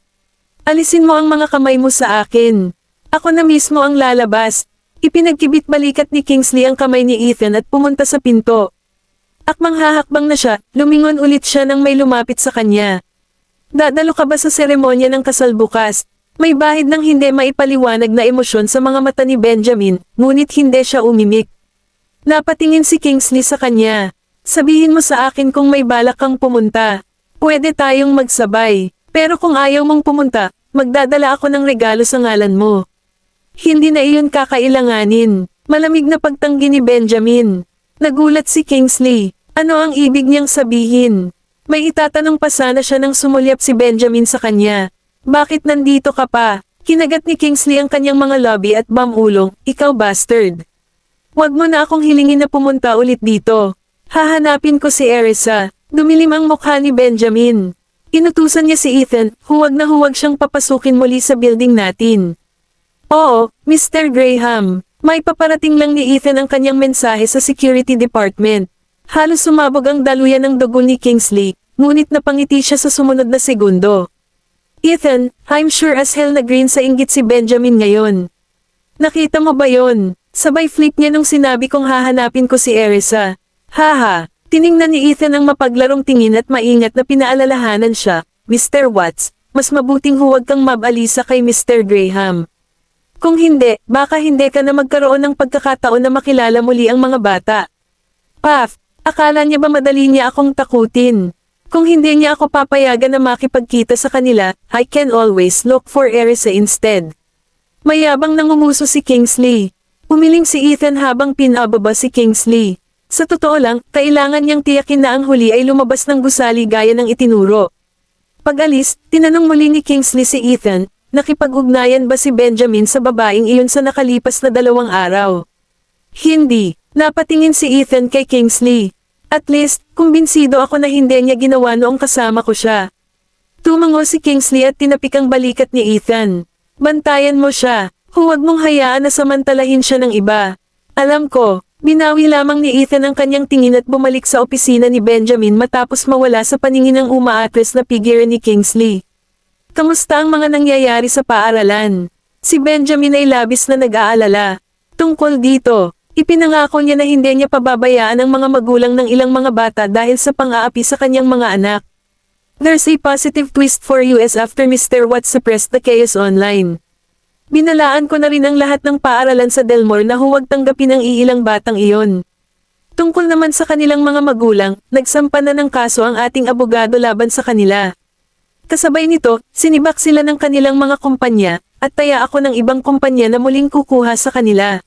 Alisin mo ang mga kamay mo sa akin. Ako na mismo ang lalabas. Ipinagkibit balikat ni Kingsley ang kamay ni Ethan at pumunta sa pinto. Akmang hahakbang na siya, lumingon ulit siya nang may lumapit sa kanya. Dadalo ka ba sa seremonya ng kasal bukas? May bahid ng hindi maipaliwanag na emosyon sa mga mata ni Benjamin, ngunit hindi siya umimik. Napatingin si Kingsley sa kanya. Sabihin mo sa akin kung may balak kang pumunta. Pwede tayong magsabay. Pero kung ayaw mong pumunta, magdadala ako ng regalo sa ngalan mo. Hindi na iyon kakailanganin. Malamig na pagtanggi ni Benjamin. Nagulat si Kingsley. Ano ang ibig niyang sabihin? May itatanong pa sana siya nang sumulyap si Benjamin sa kanya. Bakit nandito ka pa? Kinagat ni Kingsley ang kanyang mga labi at bamulong, ikaw bastard. Huwag mo na akong hilingin na pumunta ulit dito. Hahanapin ko si Erisa. Dumilim ang mukha ni Benjamin. Inutusan niya si Ethan, huwag na huwag siyang papasukin muli sa building natin. Oo, Mr. Graham. May paparating lang ni Ethan ang kanyang mensahe sa security department. Halos sumabog ang daluyan ng dugo ni Kingsley, ngunit napangiti siya sa sumunod na segundo. Ethan, I'm sure as hell na green sa inggit si Benjamin ngayon. Nakita mo ba yon? Sabay flip niya nung sinabi kong hahanapin ko si Erisa. Haha, tiningnan ni Ethan ang mapaglarong tingin at maingat na pinaalalahanan siya, Mr. Watts, mas mabuting huwag kang mabalisa kay Mr. Graham. Kung hindi, baka hindi ka na magkaroon ng pagkakataon na makilala muli ang mga bata. Puff, akala niya ba madali niya akong takutin? Kung hindi niya ako papayagan na makipagkita sa kanila, I can always look for Erisa instead. Mayabang nangumuso si Kingsley. Umiling si Ethan habang pinababa si Kingsley. Sa totoo lang, kailangan niyang tiyakin na ang huli ay lumabas ng gusali gaya ng itinuro. Pag-alis, tinanong muli ni Kingsley si Ethan, nakipag-ugnayan ba si Benjamin sa babaeng iyon sa nakalipas na 2 araw? Hindi. Napatingin si Ethan kay Kingsley. At least, kumbinsido ako na hindi niya ginawa noong kasama ko siya. Tumango si Kingsley at tinapik ang balikat ni Ethan. Bantayan mo siya. Huwag mong hayaan na samantalahin siya ng iba. Alam ko, binawi lamang ni Ethan ang kanyang tingin at bumalik sa opisina ni Benjamin matapos mawala sa paningin ng umaatres na figure ni Kingsley. Kamusta ang mga nangyayari sa paaralan? Si Benjamin ay labis na nag-aalala. Tungkol dito, Ipinangako niya na hindi niya pababayaan ang mga magulang ng ilang mga bata dahil sa pang-aapi sa kanyang mga anak. There's a positive twist for US after Mr. Watt suppressed the chaos online. Binalaan ko na rin ang lahat ng paaralan sa Delmore na huwag tanggapin ang iilang batang iyon. Tungkol naman sa kanilang mga magulang, nagsampa na ng kaso ang ating abogado laban sa kanila. Kasabay nito, sinibak sila ng kanilang mga kumpanya, at taya ako ng ibang kumpanya na muling kukuha sa kanila.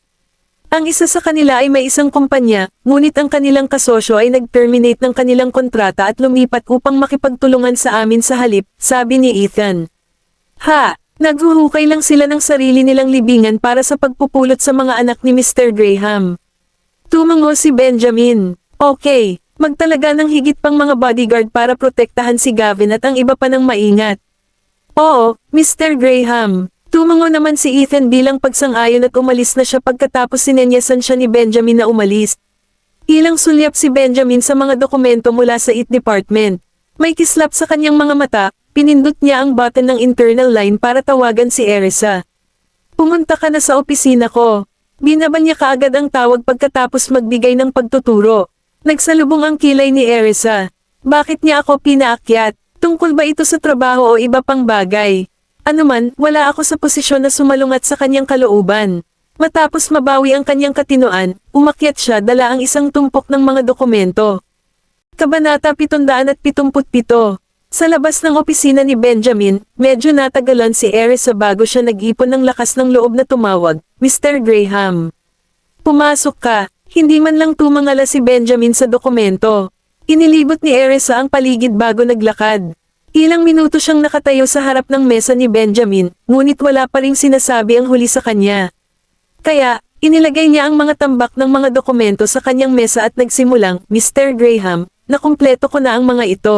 Ang isa sa kanila ay may isang kumpanya, ngunit ang kanilang kasosyo ay nag-terminate ng kanilang kontrata at lumipat upang makipagtulungan sa amin sa halip, sabi ni Ethan. Naghuhukay lang sila ng sarili nilang libingan para sa pagpupulot sa mga anak ni Mr. Graham. Tumango si Benjamin. Okay, magtalaga ng higit pang mga bodyguard para protektahan si Gavin at ang iba pa ng maingat. Oo, Mr. Graham. Tumango naman si Ethan bilang pagsang-ayon at umalis na siya pagkatapos sinenyasan siya ni Benjamin na umalis. Ilang sulyap si Benjamin sa mga dokumento mula sa IT department. May kislap sa kanyang mga mata, pinindot niya ang button ng internal line para tawagan si Erisa. Pumunta ka na sa opisina ko. Binaban niya kaagad ang tawag pagkatapos magbigay ng pagtuturo. Nagsalubong ang kilay ni Erisa. Bakit niya ako pinaakyat? Tungkol ba ito sa trabaho o iba pang bagay? Anuman, wala ako sa posisyon na sumalungat sa kanyang kalooban. Matapos mabawi ang kanyang katinoan, umakyat siya dala ang isang tumpok ng mga dokumento. Kabanata 777. Sa labas ng opisina ni Benjamin, medyo natagalan si Erisa bago siya nag-ipon ng lakas ng loob na tumawag, Mr. Graham. Pumasok ka, hindi man lang tumangala si Benjamin sa dokumento. Inilibot ni Erisa ang paligid bago naglakad. Ilang minuto siyang nakatayo sa harap ng mesa ni Benjamin, ngunit wala pa ring sinasabi ang huli sa kanya. Kaya, inilagay niya ang mga tambak ng mga dokumento sa kanyang mesa at nagsimulang, Mr. Graham, na kumpleto ko na ang mga ito.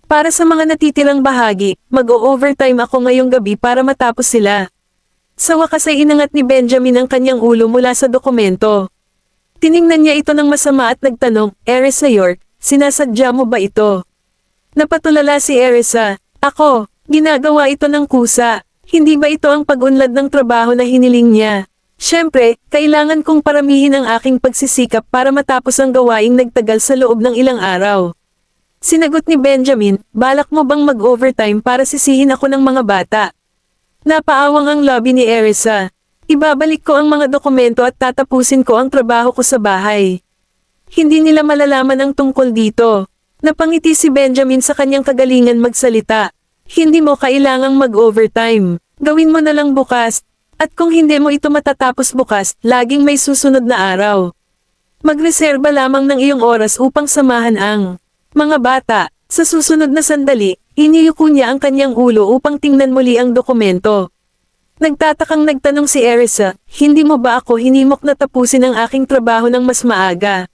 Para sa mga natitirang bahagi, mag-o-overtime ako ngayong gabi para matapos sila. Sa wakas ay inangat ni Benjamin ang kanyang ulo mula sa dokumento. Tiningnan niya ito ng masama at nagtanong, Erisa York, sinasadya mo ba ito? Napatulala si Erisa. Ako, ginagawa ito ng kusa. Hindi ba ito ang pag-unlad ng trabaho na hiniling niya? Siyempre, kailangan kong paramihin ang aking pagsisikap para matapos ang gawaing nagtagal sa loob ng ilang araw. Sinagot ni Benjamin, balak mo bang mag-overtime para sisihin ako ng mga bata? Napaawang ang lobby ni Erisa. Ibabalik ko ang mga dokumento at tatapusin ko ang trabaho ko sa bahay. Hindi nila malalaman ang tungkol dito. Napangiti si Benjamin sa kanyang kagalingan magsalita. Hindi mo kailangang mag-overtime. Gawin mo na lang bukas. At kung hindi mo ito matatapos bukas, laging may susunod na araw. Magreserba lamang ng iyong oras upang samahan ang mga bata. Sa susunod na sandali, iniyuko niya ang kanyang ulo upang tingnan muli ang dokumento. Nagtatakang nagtanong si Erisa, hindi mo ba ako hinimok na tapusin ang aking trabaho ng mas maaga?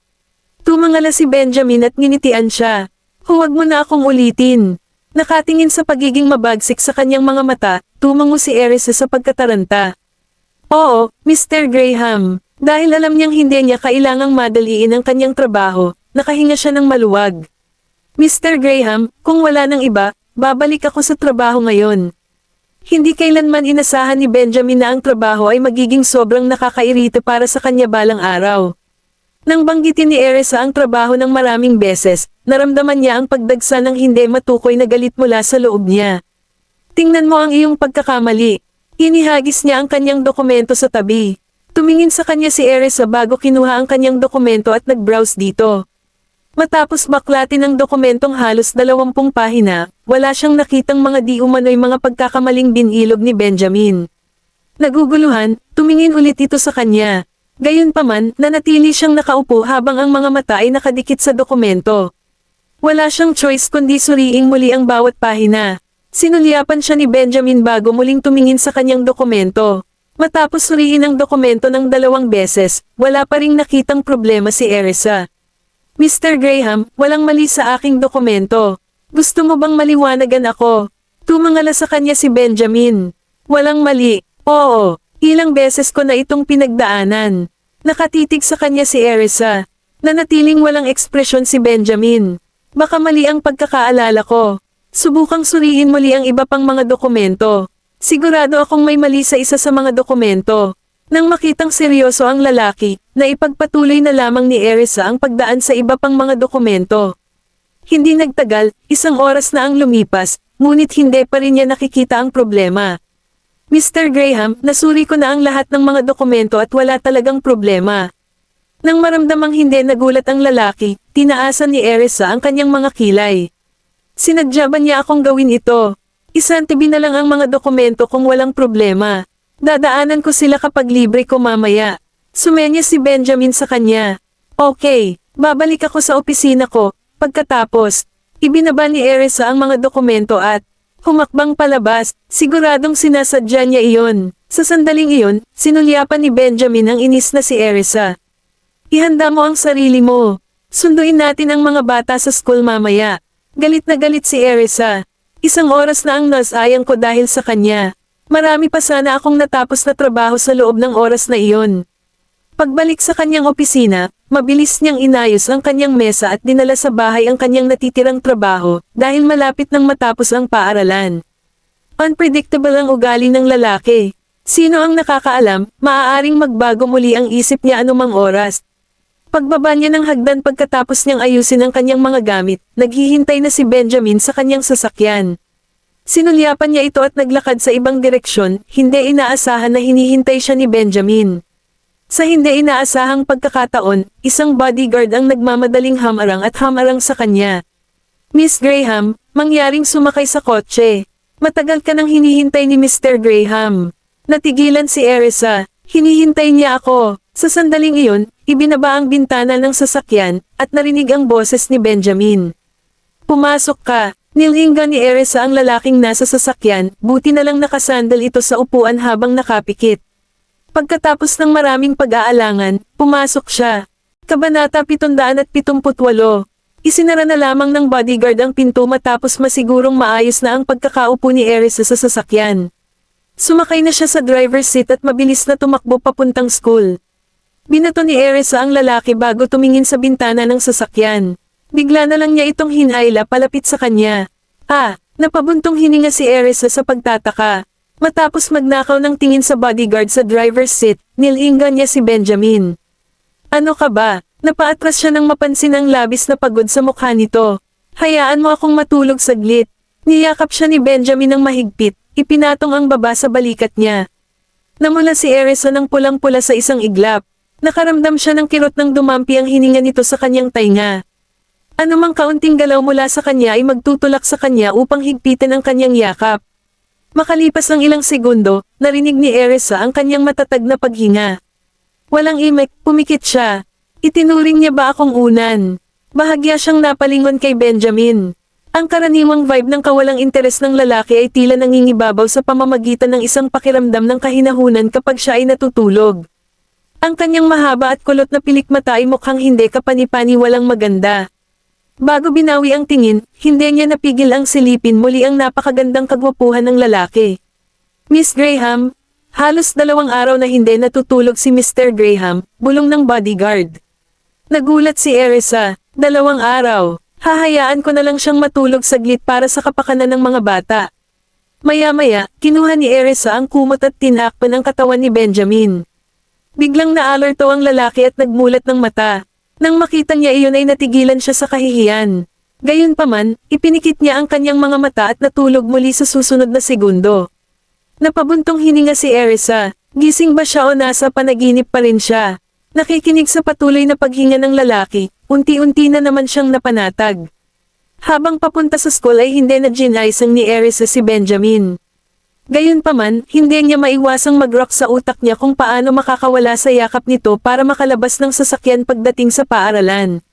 Tumangala si Benjamin at nginitian siya. Huwag mo na akong ulitin. Nakatingin sa pagiging mabagsik sa kanyang mga mata, tumango si Erisa sa pagkataranta. Oo, Mr. Graham. Dahil alam niyang hindi niya kailangang madaliin ang kanyang trabaho, nakahinga siya ng maluwag. Mr. Graham, kung wala ng iba, babalik ako sa trabaho ngayon. Hindi kailanman inasahan ni Benjamin na ang trabaho ay magiging sobrang nakakairita para sa kanya balang araw. Nang banggitin ni Erisa ang trabaho ng maraming beses, naramdaman niya ang pagdagsa ng hindi matukoy na galit mula sa loob niya. Tingnan mo ang iyong pagkakamali. Inihagis niya ang kanyang dokumento sa tabi. Tumingin sa kanya si Erisa bago kinuha ang kanyang dokumento at nag-browse dito. Matapos baklatin ang dokumentong halos 20 pahina, wala siyang nakitang mga di umano'y mga pagkakamaling binilog ni Benjamin. Naguguluhan, tumingin ulit ito sa kanya. Gayunpaman, nanatili siyang nakaupo habang ang mga mata ay nakadikit sa dokumento. Wala siyang choice kundi suriing muli ang bawat pahina. Sinulyapan siya ni Benjamin bago muling tumingin sa kanyang dokumento. Matapos suriin ang dokumento ng 2 beses, wala pa ring nakitang problema si Erisa. Mr. Graham, walang mali sa aking dokumento. Gusto mo bang maliwanagan ako? Tumangala sa kanya si Benjamin. Walang mali. Oo, ilang beses ko na itong pinagdaanan. Nakatitig sa kanya si Erisa. Nanatiling walang ekspresyon si Benjamin. Baka mali ang pagkakaalala ko. Subukang suriin muli ang iba pang mga dokumento. Sigurado akong may mali sa isa sa mga dokumento. Nang makitang seryoso ang lalaki, naipagpatuloy na lamang ni Erisa ang pagdaan sa iba pang mga dokumento. Hindi nagtagal, 1 oras na ang lumipas, ngunit hindi pa rin niya nakikita ang problema. Mr. Graham, nasuri ko na ang lahat ng mga dokumento at wala talagang problema. Nang maramdamang hindi nagulat ang lalaki, tinaasan ni Erisa ang kanyang mga kilay. Sinadya ba niya akong gawin ito? Isantibi na lang ang mga dokumento kung walang problema. Dadaanan ko sila kapag libre ko mamaya. Sumenya si Benjamin sa kanya. Okay, babalik ako sa opisina ko. Pagkatapos, ibinaba ni Erisa ang mga dokumento at humakbang palabas, siguradong sinasadya niya iyon. Sa sandaling iyon, sinulyapan ni Benjamin ang inis na si Erisa. Ihanda mo ang sarili mo. Sunduin natin ang mga bata sa school mamaya. Galit na galit si Erisa. 1 oras na ang nasayang ko dahil sa kanya. Marami pa sana akong natapos na trabaho sa loob ng oras na iyon. Pagbalik sa kanyang opisina, mabilis niyang inayos ang kanyang mesa at dinala sa bahay ang kanyang natitirang trabaho dahil malapit nang matapos ang paaralan. Unpredictable ang ugali ng lalaki. Sino ang nakakaalam, maaaring magbago muli ang isip niya anumang oras. Pagbaba niya ng hagdan pagkatapos niyang ayusin ang kanyang mga gamit, naghihintay na si Benjamin sa kanyang sasakyan. Sinulyapan niya ito at naglakad sa ibang direksyon, hindi inaasahan na hinihintay siya ni Benjamin. Sa hindi inaasahang pagkakataon, isang bodyguard ang nagmamadaling hamarang at hamarang sa kanya. Miss Graham, mangyaring sumakay sa kotse. Matagal ka nang hinihintay ni Mr. Graham. Natigilan si Erisa, hinihintay niya ako. Sa sandaling iyon, ibinaba ang bintana ng sasakyan, at narinig ang boses ni Benjamin. Pumasok ka. Nilingan ni Erisa ang lalaking nasa sasakyan, buti na lang nakasandal ito sa upuan habang nakapikit. Pagkatapos ng maraming pag-aalangan, pumasok siya. Kabanata 778. Isinara na lamang ng bodyguard ang pinto matapos masigurong maayos na ang pagkakaupo ni Erisa sa sasakyan. Sumakay na siya sa driver's seat at mabilis na tumakbo papuntang school. Binato ni Erisa ang lalaki bago tumingin sa bintana ng sasakyan. Bigla na lang niya itong hinayla palapit sa kanya. Napabuntong hininga si Erisa sa pagtataka. Matapos magnakaw ng tingin sa bodyguard sa driver's seat, nilingan niya si Benjamin. Ano ka ba? Napaatras siya nang mapansin ang labis na pagod sa mukha nito. Hayaan mo akong matulog saglit. Niyakap siya ni Benjamin ng mahigpit, ipinatong ang baba sa balikat niya. Namula si Erisa ng pulang-pula sa isang iglap. Nakaramdam siya ng kirot ng dumampi ang hininga nito sa kanyang tainga. Anumang kaunting galaw mula sa kanya ay magtutulak sa kanya upang higpitin ang kanyang yakap. Makalipas ang ilang segundo, narinig ni Erisa ang kanyang matatag na paghinga. Walang imek, pumikit siya. Itinuring niya ba akong unan? Bahagya siyang napalingon kay Benjamin. Ang karaniwang vibe ng kawalang interes ng lalaki ay tila nangingibabaw sa pamamagitan ng isang pakiramdam ng kahinahunan kapag siya ay natutulog. Ang kanyang mahaba at kulot na pilikmata ay mukhang hindi kapani-paniwalang maganda. Bago binawi ang tingin, hindi niya napigil ang silipin muli ang napakagandang kagwapuhan ng lalaki. Miss Graham, halos 2 araw na hindi natutulog si Mr. Graham, bulong ng bodyguard. Nagulat si Erisa, 2 araw, hahayaan ko na lang siyang matulog saglit para sa kapakanan ng mga bata. Maya-maya, kinuha ni Erisa ang kumot at tinakpan ang katawan ni Benjamin. Biglang naalerto ang lalaki at nagmulat ng mata. Nang makita niya iyon ay natigilan siya sa kahihiyan. Gayunpaman, ipinikit niya ang kanyang mga mata at natulog muli sa susunod na segundo. Napabuntong hininga si Erisa. Gising ba siya o nasa panaginip pa rin siya? Nakikinig sa patuloy na paghinga ng lalaki, unti-unti na naman siyang napanatag. Habang papunta sa school ay hindi na ginaisang ni Erisa si Benjamin. Gayunpaman, hindi niya maiwasang mag-rock sa utak niya kung paano makakawala sa yakap nito para makalabas ng sasakyan pagdating sa paaralan.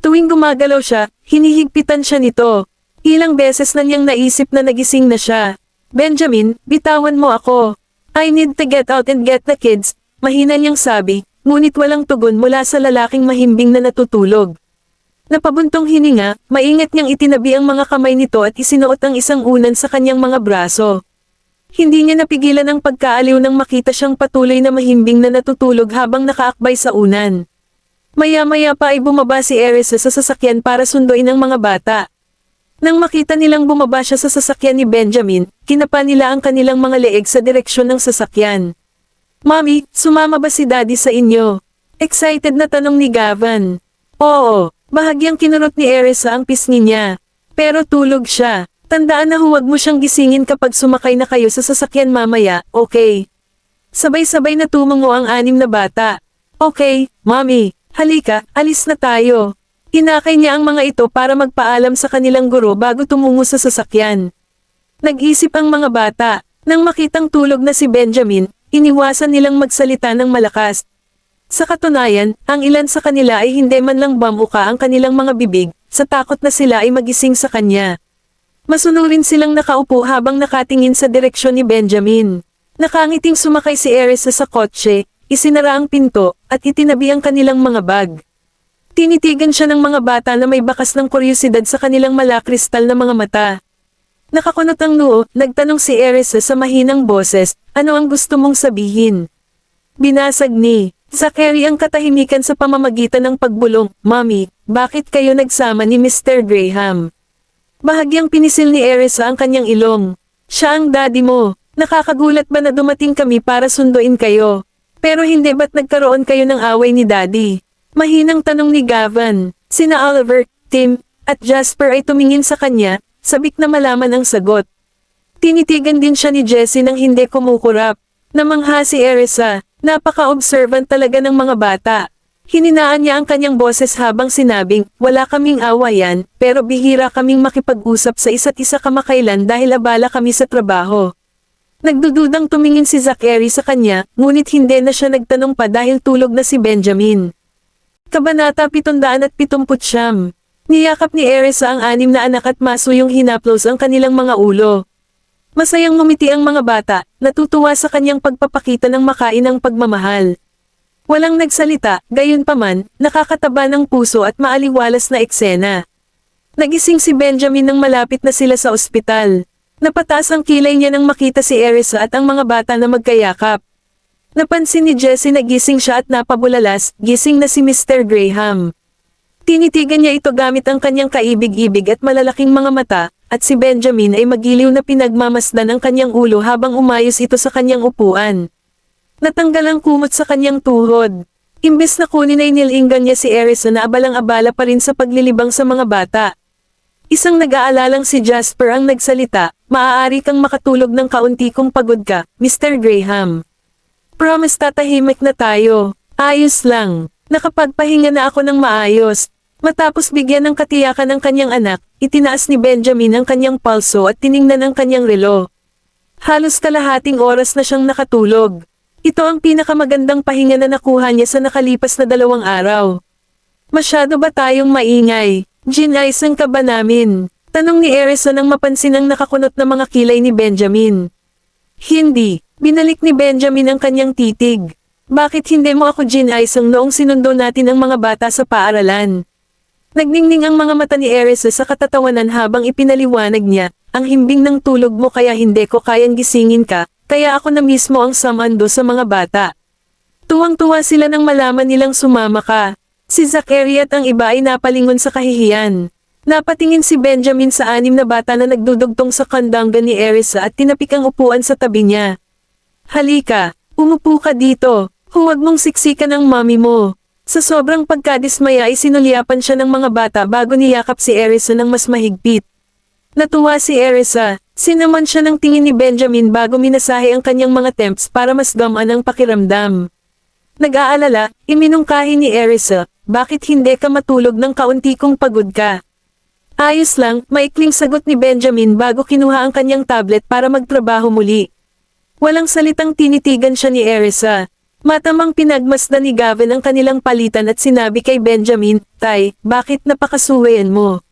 Tuwing gumagalaw siya, hinihigpitan siya nito. Ilang beses na niyang naisip na nagising na siya. Benjamin, bitawan mo ako. I need to get out and get the kids, mahina niyang sabi, ngunit walang tugon mula sa lalaking mahimbing na natutulog. Napabuntong hininga, maingat niyang itinabi ang mga kamay nito at isinuot ang isang unan sa kanyang mga braso. Hindi niya napigilan ang pagkaaliw nang makita siyang patuloy na mahimbing na natutulog habang nakaakbay sa unan. Maya-maya pa ay bumaba si Erisa sa sasakyan para sunduin ang mga bata. Nang makita nilang bumaba siya sa sasakyan ni Benjamin, kinapa nila ang kanilang mga leeg sa direksyon ng sasakyan. Mommy, sumama ba si Daddy sa inyo? Excited na tanong ni Gavin. Oo, bahagyang kinurot ni Erisa ang pisngi niya. Pero tulog siya. Tandaan na huwag mo siyang gisingin kapag sumakay na kayo sa sasakyan mamaya, okay? Sabay-sabay na tumango ang 6 na bata. Okay, Mommy, halika, alis na tayo. Inakay niya ang mga ito para magpaalam sa kanilang guro bago tumungo sa sasakyan. Nag-isip ang mga bata. Nang makitang tulog na si Benjamin, iniwasan nilang magsalita ng malakas. Sa katunayan, ang ilan sa kanila ay hindi man lang bamuka ang kanilang mga bibig, sa takot na sila ay magising sa kanya. Masunurin silang nakaupo habang nakatingin sa direksyon ni Benjamin. Nakangiting sumakay si Erisa sa kotse, isinara ang pinto, at itinabi ang kanilang mga bag. Tinitigan siya ng mga bata na may bakas ng kuryosidad sa kanilang malakristal na mga mata. Nakakunot ang noo, nagtanong si Erisa sa mahinang boses, ano ang gusto mong sabihin? Binasag ni Zachary ang katahimikan sa pamamagitan ng pagbulong, Mommy, bakit kayo nagsama ni Mr. Graham? Bahagyang pinisil ni Erisa ang kanyang ilong. Siya ang daddy mo. Nakakagulat ba na dumating kami para sunduin kayo? Pero hindi ba't nagkaroon kayo ng away ni daddy? Mahinang tanong ni Gavin. Sina Oliver, Tim, at Jasper ay tumingin sa kanya, sabik na malaman ang sagot. Tinitigan din siya ni Jessie nang hindi kumukurap. Namangha si Erisa. Napaka-observant talaga ng mga bata. Hininaan niya ang kanyang boses habang sinabing, wala kaming awayan, pero bihira kaming makipag-usap sa isa't isa kamakailan dahil abala kami sa trabaho. Nagdududang tumingin si Zachary sa kanya, ngunit hindi na siya nagtanong pa dahil tulog na si Benjamin. Kabanata 779. Niyakap ni Erisa ang 6 na anak at masuyong hinaplos ang kanilang mga ulo. Masayang ngumiti ang mga bata, natutuwa sa kanyang pagpapakita ng makainang pagmamahal. Walang nagsalita, gayunpaman, nakakataba ng puso at maaliwalas na eksena. Nagising si Benjamin nang malapit na sila sa ospital. Napataas ang kilay niya nang makita si Erisa at ang mga bata na magkayakap. Napansin ni Jessie na gising siya at napabulalas, gising na si Mr. Graham. Tinitigan niya ito gamit ang kanyang kaibig-ibig at malalaking mga mata, at si Benjamin ay magiliw na pinagmamasdan ang kanyang ulo habang umayos ito sa kanyang upuan. Natanggal ang kumot sa kanyang tuhod. Imbes na kunin ay nilinggan niya si Erisa na abalang-abala pa rin sa paglilibang sa mga bata. Isang nag-aalalang si Jasper ang nagsalita, maaari kang makatulog ng kaunti kung pagod ka, Mr. Graham. Promise tatahimik na tayo. Ayos lang. Nakapagpahinga na ako ng maayos. Matapos bigyan ng katiyakan ng kanyang anak, itinaas ni Benjamin ang kanyang palso at tiningnan ang kanyang relo. Halos kalahating oras na siyang nakatulog. Ito ang pinakamagandang pahinga na nakuha niya sa nakalipas na 2 araw. Masyado ba tayong maingay? Ginaysan ka ba namin? Tanong ni Erisa nang mapansin ang nakakunot na mga kilay ni Benjamin. Hindi. Binalik ni Benjamin ang kanyang titig. Bakit hindi mo ako ginaysang noong sinundo natin ang mga bata sa paaralan? Nagningning ang mga mata ni Erisa sa katatawanan habang ipinaliwanag niya, ang himbing ng tulog mo kaya hindi ko kayang gisingin ka, kaya ako na mismo ang sumando sa mga bata. Tuwang-tuwa sila nang malaman nilang sumama ka. Si Zachary at ang iba ay napalingon sa kahihiyan. Napatingin si Benjamin sa 6 na bata na nagdudugtong sa kandangga ni Erisa at tinapik ang upuan sa tabi niya. Halika, umupo ka dito, huwag mong siksikan ang mami mo. Sa sobrang pagkadismaya ay sinulyapan siya ng mga bata bago niyakap si Erisa ng mas mahigpit. Natuwa si Erisa, sinaman siya ng tingin ni Benjamin bago minasahe ang kanyang mga temps para mas gamaan ang pakiramdam. Nag-aalala, iminungkahi ni Erisa, bakit hindi ka matulog ng kaunti kung pagod ka? Ayos lang, maikling sagot ni Benjamin bago kinuha ang kanyang tablet para magtrabaho muli. Walang salitang tinitigan siya ni Erisa. Matamang pinagmasdan ni Gavin ang kanilang palitan at sinabi kay Benjamin, Tay, bakit napakasuwayan mo?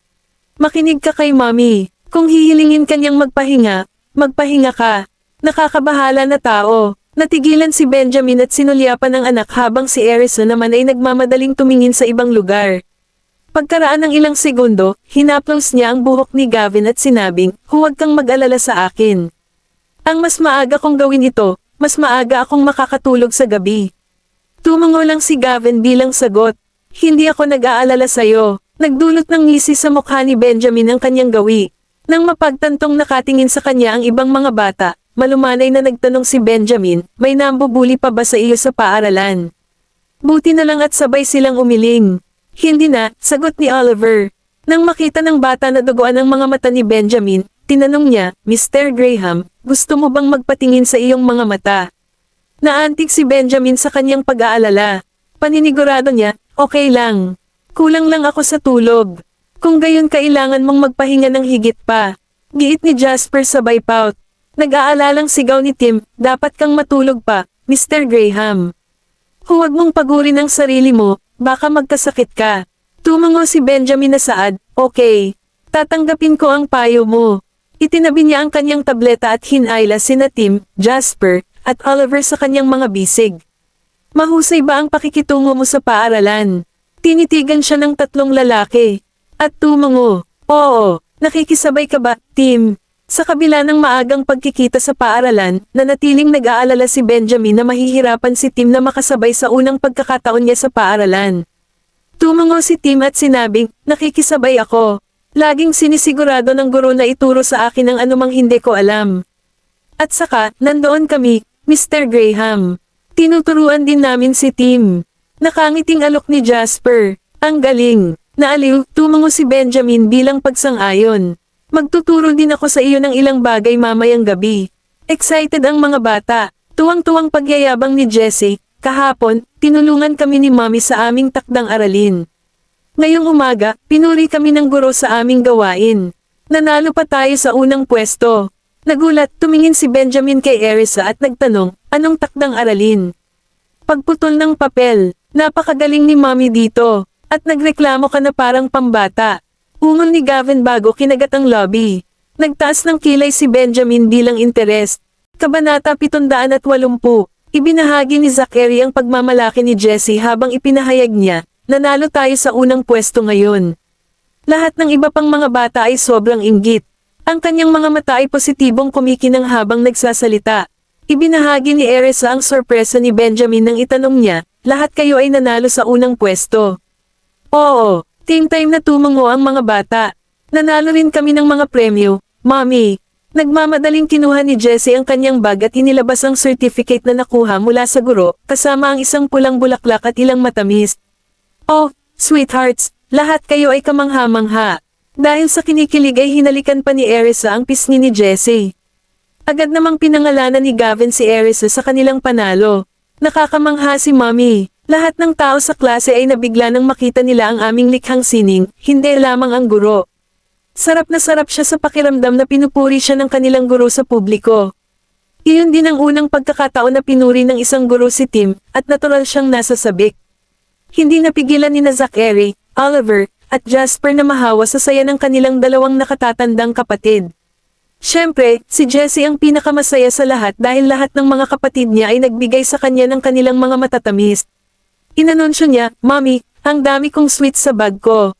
Makinig ka kay Mommy. Kung hihilingin kanyang magpahinga, magpahinga ka. Nakakabahala na tao. Natigilan si Benjamin at sinulyapan ng anak habang si Erisa naman ay nagmamadaling tumingin sa ibang lugar. Pagkaraan ng ilang segundo, hinaplos niya ang buhok ni Gavin at sinabing, huwag kang mag-alala sa akin. Ang mas maaga kong gawin ito, mas maaga akong makakatulog sa gabi. Tumango lang si Gavin bilang sagot. Hindi ako nag-aalala sa'yo. Nagdulot ng ngisi sa mukha ni Benjamin ang kanyang gawi. Nang mapagtantong nakatingin sa kanya ang ibang mga bata, malumanay na nagtanong si Benjamin, may nambubuli pa ba sa iyo sa paaralan? Buti na lang at sabay silang umiling. Hindi na, sagot ni Oliver. Nang makita ng bata na duguan ang mga mata ni Benjamin, tinanong niya, Mr. Graham, gusto mo bang magpatingin sa iyong mga mata? Naantig si Benjamin sa kanyang pag-aalala. Paninigurado niya, okay lang. Kulang lang ako sa tulog. Kung gayon kailangan mong magpahinga ng higit pa. Giit ni Jasper sabay pout. Nag-aalalang sigaw ni Tim, dapat kang matulog pa, Mr. Graham. Huwag mong pagurin ang sarili mo, baka magkasakit ka. Tumango si Benjamin na saad, okay. Tatanggapin ko ang payo mo. Itinabi niya ang kanyang tableta at hinayla sina Tim, Jasper, at Oliver sa kanyang mga bisig. Mahusay ba ang pakikitungo mo sa paaralan? Tinitigan siya ng tatlong lalaki. At tumango, oo, nakikisabay ka ba, Tim? Sa kabila ng maagang pagkikita sa paaralan, nanatiling nag-aalala si Benjamin na mahihirapan si Tim na makasabay sa unang pagkakataon niya sa paaralan. Tumango si Tim at sinabing, nakikisabay ako. Laging sinisigurado ng guro na ituro sa akin ang anumang hindi ko alam. At saka, nandoon kami, Mr. Graham. Tinuturuan din namin si Tim. Nakangiting alok ni Jasper. Ang galing. Naaliw, tumango si Benjamin bilang pagsang-ayon. Magtuturo din ako sa iyo ng ilang bagay mamayang gabi. Excited ang mga bata. Tuwang-tuwang pagyayabang ni Jessie. Kahapon, tinulungan kami ni Mommy sa aming takdang aralin. Ngayong umaga, pinuri kami ng guro sa aming gawain. Nanalo pa tayo sa unang pwesto. Nagulat, tumingin si Benjamin kay Erisa at nagtanong, anong takdang aralin? Pagputol ng papel, napakagaling ni Mommy dito, at nagreklamo ka na parang pambata. Ungol ni Gavin bago kinagat ang lobby. Nagtaas ng kilay si Benjamin bilang interes. Kabanata 780, ibinahagi ni Zachary ang pagmamalaki ni Jessie habang ipinahayag niya, nanalo tayo sa unang pwesto ngayon. Lahat ng iba pang mga bata ay sobrang inggit. Ang kanyang mga mata ay positibong kumikinang habang nagsasalita. Ibinahagi ni Erisa ang sorpresa ni Benjamin nang itanong niya, lahat kayo ay nanalo sa unang pwesto. Oo, team time na tumango ang mga bata. Nanalo rin kami ng mga premyo, Mommy. Nagmamadaling kinuha ni Jessie ang kanyang bag at inilabas ang certificate na nakuha mula sa guro, kasama ang isang pulang bulaklak at ilang matamis. Oh, sweethearts, lahat kayo ay kamangha-mangha. Dahil sa kinikilig ay hinalikan pa ni Erisa ang pisngi ni Jessie. Agad namang pinangalanan ni Gavin si Erisa sa kanilang panalo. Nakakamangha si Mommy. Lahat ng tao sa klase ay nabigla nang makita nila ang aming likhang sining, hindi lamang ang guro. Sarap na sarap siya sa pakiramdam na pinupuri siya ng kanilang guro sa publiko. Iyon din ang unang pagkakataon na pinuri ng isang guro si Tim, at natural siyang nasa sabik. Hindi napigilan ni Zachary, Oliver, at Jasper na mahawa sa saya ng kanilang dalawang nakatatandang kapatid. Siyempre, si Jessie ang pinakamasaya sa lahat dahil lahat ng mga kapatid niya ay nagbigay sa kanya ng kanilang mga matatamis. Inanunsyo niya, Mommy, ang dami kong sweets sa bag ko.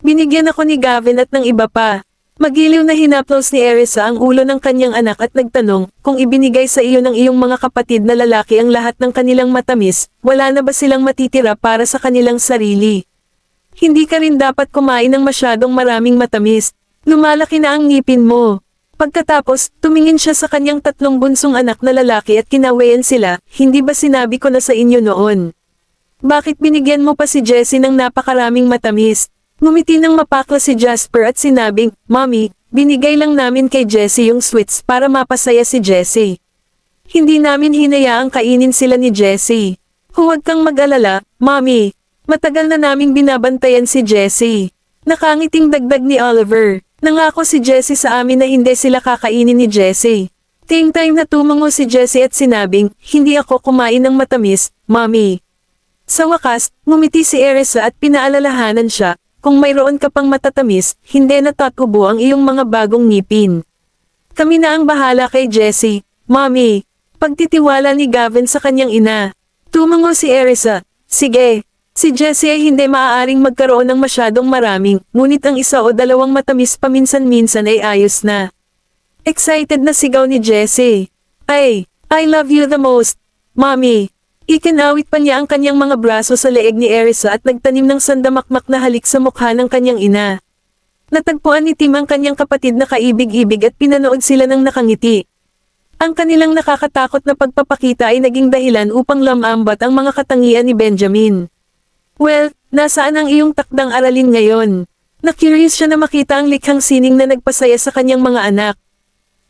Binigyan ako ni Gavin at ng iba pa. Magiliw na hinaplos ni Erisa ang ulo ng kanyang anak at nagtanong, kung ibinigay sa iyo ng iyong mga kapatid na lalaki ang lahat ng kanilang matamis, wala na ba silang matitira para sa kanilang sarili? Hindi ka rin dapat kumain ng masyadong maraming matamis. Lumalaki na ang ngipin mo. Pagkatapos, tumingin siya sa kanyang tatlong bunsong anak na lalaki at kinawayan sila, hindi ba sinabi ko na sa inyo noon? Bakit binigyan mo pa si Jessie ng napakaraming matamis? Ngumiti ng mapakla si Jasper at sinabing, Mommy, binigay lang namin kay Jessie yung sweets para mapasaya si Jessie. Hindi namin hinayaang kainin sila ni Jessie. Huwag kang mag-alala, Mommy. Matagal na naming binabantayan si Jessie. Nakangiting dagdag ni Oliver. Nangako si Jessie sa amin na hindi sila kakainin ni Jessie. Time na tumango si Jessie at sinabing, hindi ako kumain ng matamis, Mommy. Sa wakas, ngumiti si Erisa at pinaalalahanan siya, kung mayroon ka pang matatamis, hindi natatubo ang iyong mga bagong ngipin. Kami na ang bahala kay Jessie, Mommy. Pagtitiwala ni Gavin sa kanyang ina. Tumango si Erisa, sige. Si Jessie ay hindi maaaring magkaroon ng masyadong maraming, ngunit ang isa o dalawang matamis paminsan-minsan ay ayos na. Excited na sigaw ni Jessie. Ay, I love you the most, Mommy. Ikinawit pa niya ang kanyang mga braso sa leeg ni Erisa at nagtanim ng sandamakmak na halik sa mukha ng kanyang ina. Natagpuan ni Tim ang kanyang kapatid na kaibig-ibig at pinanood sila ng nakangiti. Ang kanilang nakakatakot na pagpapakita ay naging dahilan upang lamambat ang mga katangian ni Benjamin. Well, nasaan ang iyong takdang aralin ngayon? Na-curious siya na makita ang likhang sining na nagpasaya sa kanyang mga anak.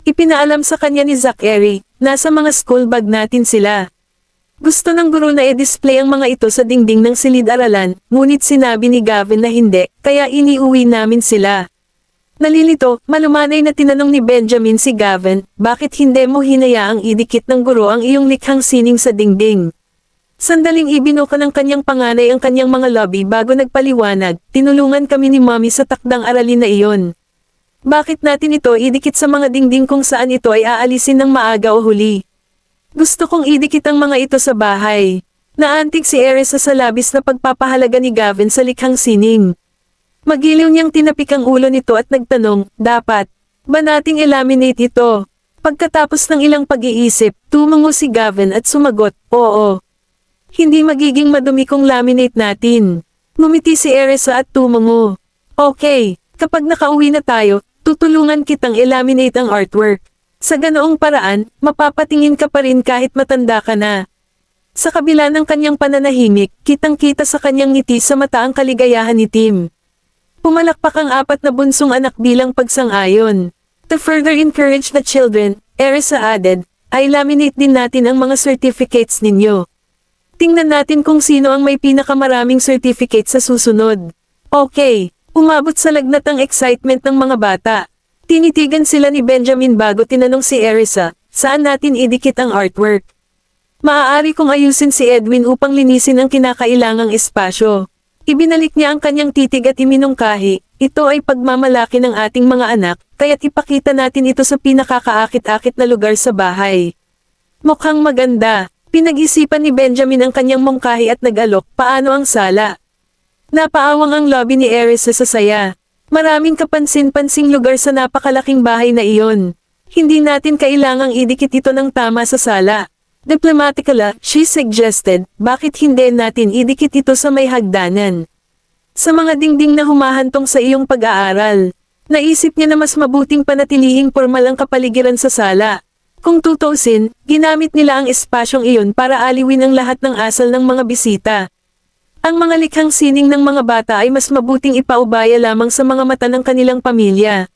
Ipinaalam sa kanya ni Zachary, nasa mga school bag natin sila. Gusto ng guro na i-display ang mga ito sa dingding ng silid-aralan, ngunit sinabi ni Gavin na hindi, kaya iniuwi namin sila. Nalilito, malumanay na tinanong ni Benjamin si Gavin, bakit hindi mo hinayaang idikit ng guro ang iyong likhang sining sa dingding? Sandaling ibinuka ng kanyang panganay ang kanyang mga lobby bago nagpaliwanag, tinulungan kami ni Mommy sa takdang aralin na iyon. Bakit natin ito idikit sa mga dingding kung saan ito ay aalisin ng maaga o huli? Gusto kong idikit ang mga ito sa bahay. Naantig si Erisa sa labis na pagpapahalaga ni Gavin sa likhang sining. Magiliw niyang tinapik ang ulo nito at nagtanong, dapat ba nating i-laminate ito? Pagkatapos ng ilang pag-iisip, tumango si Gavin at sumagot, oo. Hindi magiging madumi kung laminate natin. Ngumiti si Erisa at tumango. Okay, kapag nakauwi na tayo, tutulungan kitang i-laminate ang artwork. Sa ganoong paraan, mapapatingin ka pa rin kahit matanda ka na. Sa kabila ng kanyang pananahimik, kitang-kita sa kanyang ngiti sa mata ang kaligayahan ni Tim. Pumalakpak ang apat na bunsong anak bilang pagsang-ayon. To further encourage the children, Erisa added, ay laminate din natin ang mga certificates ninyo. Tingnan natin kung sino ang may pinakamaraming certificate sa susunod. Okay, umabot sa lagnat ang excitement ng mga bata. Tinitigan sila ni Benjamin bago tinanong si Erisa, saan natin idikit ang artwork? Maaari kong ayusin si Edwin upang linisin ang kinakailangang espasyo. Ibinalik niya ang kanyang titig at iminungkahi, ito ay pagmamalaki ng ating mga anak, kaya't ipakita natin ito sa pinakakaakit-akit na lugar sa bahay. Mukhang maganda. Pinag-isipan ni Benjamin ang kanyang mungkahi at nag-alok, paano ang sala? Napaawang ang lobby ni Erisa sa saya. Maraming kapansin-pansing lugar sa napakalaking bahay na iyon. Hindi natin kailangang idikit ito ng tama sa sala. Diplomatically, she suggested, bakit hindi natin idikit ito sa may hagdanan? Sa mga dingding na humahantong sa iyong pag-aaral. Naisip niya na mas mabuting panatilihing formal ang kapaligiran sa sala. Kung tutusin, ginamit nila ang espasyong iyon para aliwin ang lahat ng asal ng mga bisita. Ang mga likhang sining ng mga bata ay mas mabuting ipaubaya lamang sa mga mata ng kanilang pamilya.